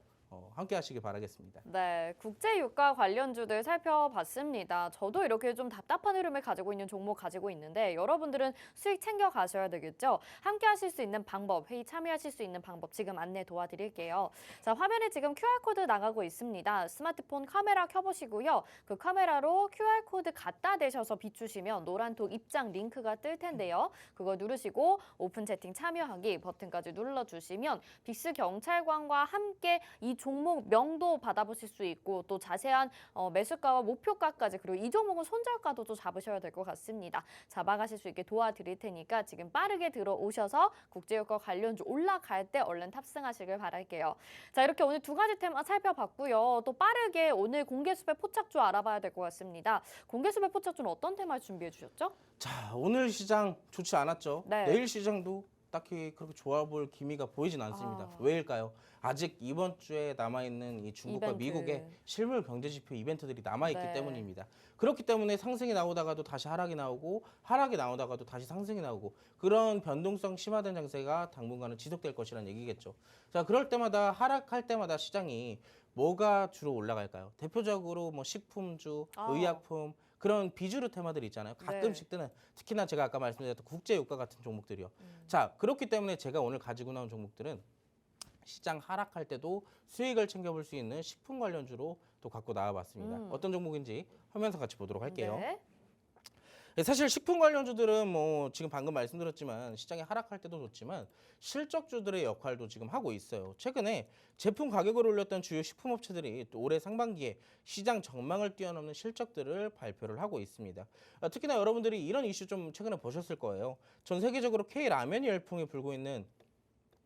함께 하시길 바라겠습니다. 네, 국제 유가 관련주들 살펴봤습니다. 저도 이렇게 좀 답답한 흐름을 가지고 있는 종목 가지고 있는데 여러분들은 수익 챙겨 가셔야 되겠죠? 함께 하실 수 있는 방법, 회의 참여하실 수 있는 방법 지금 안내 도와드릴게요. 자, 화면에 지금 QR코드 나가고 있습니다. 스마트폰 카메라 켜보시고요. 그 카메라로 QR코드 갖다 대셔서 비추시면 노란톡 입장 링크가 뜰 텐데요. 그거 누르시고 오픈 채팅 참여하기 버튼까지 눌러주시면 빅스 경찰관과 함께 이 종목 명도 받아보실 수 있고 또 자세한 매수가와 목표가까지 그리고 이 종목은 손절가도 좀 잡으셔야 될 것 같습니다. 잡아가실 수 있게 도와드릴 테니까 지금 빠르게 들어오셔서 국제유가 관련주 올라갈 때 얼른 탑승하시길 바랄게요. 자, 이렇게 오늘 두 가지 테마 살펴봤고요. 또 빠르게 오늘 공개수배 포착주 알아봐야 될 것 같습니다. 공개수배 포착주는 어떤 테마 준비해 주셨죠? 자, 오늘 시장 좋지 않았죠. 네. 내일 시장도 딱히 그렇게 좋아 보일 기미가 보이진 않습니다. 아. 왜일까요? 아직 이번 주에 남아있는 이 중국과 이벤트. 미국의 실물 경제 지표 이벤트들이 남아있기 네. 때문입니다. 그렇기 때문에 상승이 나오다가도 다시 하락이 나오고 하락이 나오다가도 다시 상승이 나오고 그런 변동성 심화된 장세가 당분간은 지속될 것이라는 얘기겠죠. 자, 그럴 때마다 하락할 때마다 시장이 뭐가 주로 올라갈까요? 대표적으로 뭐 식품주, 아. 의약품 그런 비주류 테마들이 있잖아요. 가끔씩 뜨는 특히나 제가 아까 말씀드렸던 국제유가 같은 종목들이요. 자, 그렇기 때문에 제가 오늘 가지고 나온 종목들은 시장 하락할 때도 수익을 챙겨볼 수 있는 식품 관련주로 또 갖고 나와봤습니다. 어떤 종목인지 화면에서 같이 보도록 할게요. 네. 사실 식품 관련주들은 뭐 지금 방금 말씀드렸지만 시장이 하락할 때도 좋지만 실적주들의 역할도 지금 하고 있어요. 최근에 제품 가격을 올렸던 주요 식품업체들이 또 올해 상반기에 시장 전망을 뛰어넘는 실적들을 발표를 하고 있습니다. 특히나 여러분들이 이런 이슈 좀 최근에 보셨을 거예요. 전 세계적으로 K라면이 열풍이 불고 있는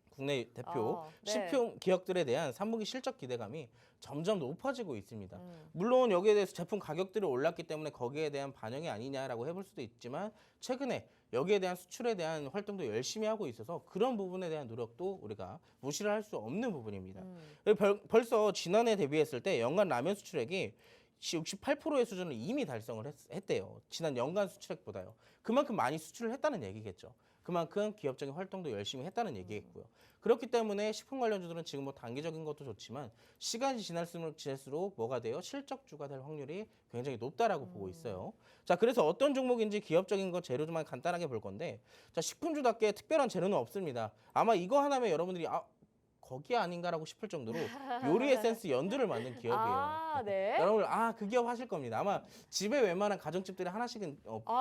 국내 대표 네. 식품 기업들에 대한 3분기 실적 기대감이 점점 높아지고 있습니다. 물론 여기에 대해서 제품 가격들이 올랐기 때문에 거기에 대한 반영이 아니냐라고 해볼 수도 있지만 최근에 여기에 대한 수출에 대한 활동도 열심히 하고 있어서 그런 부분에 대한 노력도 우리가 무시를 할 수 없는 부분입니다. 벌써 지난해 대비했을 때 연간 라면 수출액이 68%의 수준을 이미 달성을 했대요. 지난 연간 수출액보다요. 그만큼 많이 수출을 했다는 얘기겠죠. 그만큼 기업적인 활동도 열심히 했다는 얘기겠고요. 그렇기 때문에 식품 관련주들은 지금 뭐 단기적인 것도 좋지만 시간이 지날수록 뭐가 돼요? 실적주가 될 확률이 굉장히 높다라고 보고 있어요. 자, 그래서 어떤 종목인지 기업적인 거 재료만 간단하게 볼 건데 자, 식품주답게 특별한 재료는 없습니다. 아마 이거 하나면 여러분들이 거기 아닌가라고 싶을 정도로 요리 에센스 연두를 만든 기업이에요. 아, 네. 여러분 그 기업 하실 겁니다. 아마 집에 웬만한 가정집들이 하나씩은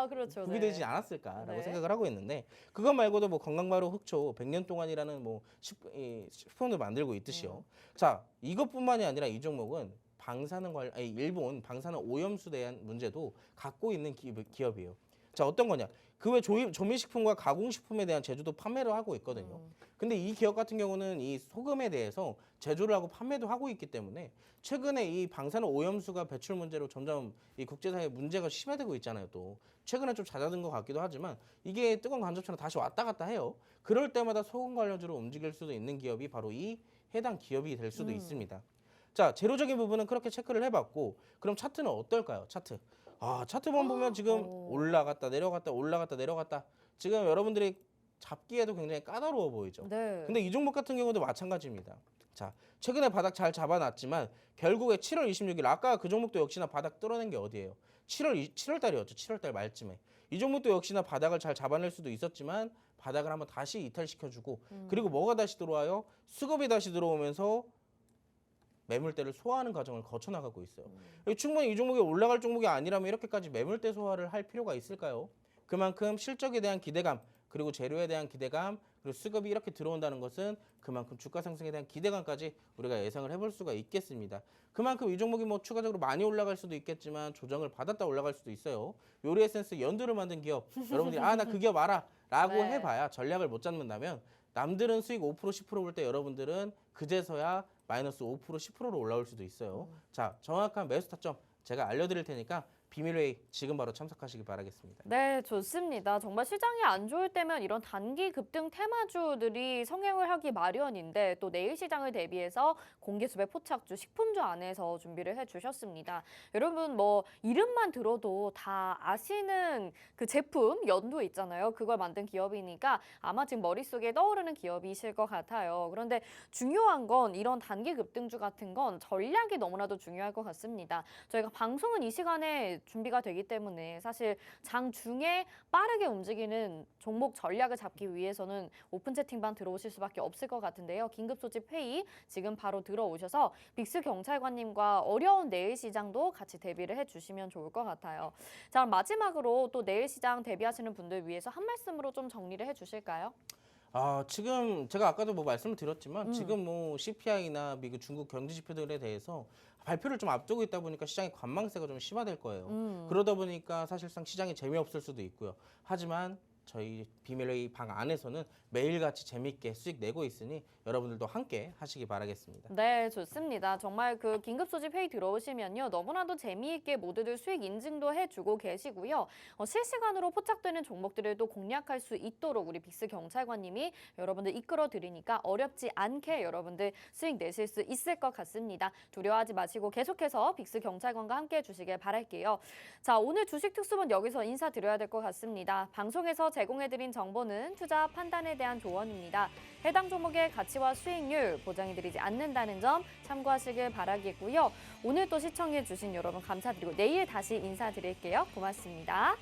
그렇죠. 구비되지 네. 않았을까라고 네. 생각을 하고 있는데 그것 말고도 뭐 건강바로 흑초 100년 동안이라는 뭐 식품도 만들고 있듯이요. 자, 이것뿐만이 아니라 이 종목은 일본 방사능 오염수에 대한 문제도 갖고 있는 기업이에요. 자, 어떤 거냐? 그 외 조미식품과 가공식품에 대한 제조도 판매를 하고 있거든요. 근데 이 기업 같은 경우는 이 소금에 대해서 제조를 하고 판매도 하고 있기 때문에 최근에 이 방사능 오염수가 배출 문제로 점점 이 국제사회 문제가 심해지고 있잖아요. 또 최근에 좀 잦아든 것 같기도 하지만 이게 뜨거운 간접처럼 다시 왔다 갔다 해요. 그럴 때마다 소금 관련주로 움직일 수도 있는 기업이 바로 이 해당 기업이 될 수도 있습니다. 자, 재료적인 부분은 그렇게 체크를 해봤고 그럼 차트는 어떨까요? 차트만 보면 지금 올라갔다 내려갔다 올라갔다 내려갔다 지금 여러분들이 잡기에도 굉장히 까다로워 보이죠. 네. 근데 이 종목 같은 경우도 마찬가지입니다. 자, 최근에 바닥 잘 잡아놨지만 결국에 7월 26일 아까 그 종목도 역시나 바닥 뚫어낸 게 어디예요? 7월 달이었죠. 7월 달 말쯤에. 이 종목도 역시나 바닥을 잘 잡아낼 수도 있었지만 바닥을 한번 다시 이탈시켜주고 그리고 뭐가 다시 들어와요? 수급이 다시 들어오면서 매물대를 소화하는 과정을 거쳐 나가고 있어요. 충분히 이 종목이 올라갈 종목이 아니라면 이렇게까지 매물대 소화를 할 필요가 있을까요? 그만큼 실적에 대한 기대감, 그리고 재료에 대한 기대감, 그리고 수급이 이렇게 들어온다는 것은 그만큼 주가 상승에 대한 기대감까지 우리가 예상을 해볼 수가 있겠습니다. 그만큼 이 종목이 뭐 추가적으로 많이 올라갈 수도 있겠지만 조정을 받았다 올라갈 수도 있어요. 요리 에센스 연두를 만든 기업, 여러분들이 나 그 기업 알아 라고 네. 해봐야 전략을 못 잡는다면 남들은 수익 5% 10% 볼 때 여러분들은 그제서야 마이너스 5% 10%로 올라올 수도 있어요. 자, 정확한 매수 타점 제가 알려드릴 테니까 비밀회의 지금 바로 참석하시기 바라겠습니다. 네, 좋습니다. 정말 시장이 안 좋을 때면 이런 단기 급등 테마주들이 성행을 하기 마련인데 또 내일 시장을 대비해서 공기수배 포착주, 식품주 안에서 준비를 해주셨습니다. 여러분 뭐 이름만 들어도 다 아시는 그 제품 연두 있잖아요. 그걸 만든 기업이니까 아마 지금 머릿속에 떠오르는 기업이실 것 같아요. 그런데 중요한 건 이런 단기 급등주 같은 건 전략이 너무나도 중요할 것 같습니다. 저희가 방송은 이 시간에 준비가 되기 때문에 사실 장 중에 빠르게 움직이는 종목 전략을 잡기 위해서는 오픈 채팅방 들어오실 수밖에 없을 것 같은데요. 긴급 소집 회의 지금 바로 들어오셔서 빅스 경찰관님과 어려운 내일 시장도 같이 대비를 해주시면 좋을 것 같아요. 자, 그럼 마지막으로 또 내일 시장 대비하시는 분들 위해서 한 말씀으로 좀 정리를 해주실까요? 지금 제가 아까도 뭐 말씀을 드렸지만 지금 뭐 CPI나 미국, 중국 경제 지표들에 대해서 발표를 좀 앞두고 있다 보니까 시장의 관망세가 좀 심화될 거예요. 그러다 보니까 사실상 시장이 재미없을 수도 있고요. 하지만 저희 비밀회의 방 안에서는 매일같이 재밌게 수익 내고 있으니 여러분들도 함께 하시기 바라겠습니다. 네, 좋습니다. 정말 그 긴급소집 회의 들어오시면요. 너무나도 재미있게 모두들 수익 인증도 해주고 계시고요. 실시간으로 포착되는 종목들을 또 공략할 수 있도록 우리 빅스 경찰관님이 여러분들 이끌어 드리니까 어렵지 않게 여러분들 수익 내실 수 있을 것 같습니다. 두려워하지 마시고 계속해서 빅스 경찰관과 함께 해주시길 바랄게요. 자, 오늘 주식 특수본 여기서 인사드려야 될 것 같습니다. 방송에서 제공해드린 정보는 투자 판단에 대한 조언입니다. 해당 종목의 가치와 수익률 보장해드리지 않는다는 점 참고하시길 바라겠고요. 오늘 또 시청해주신 여러분 감사드리고 내일 다시 인사드릴게요. 고맙습니다.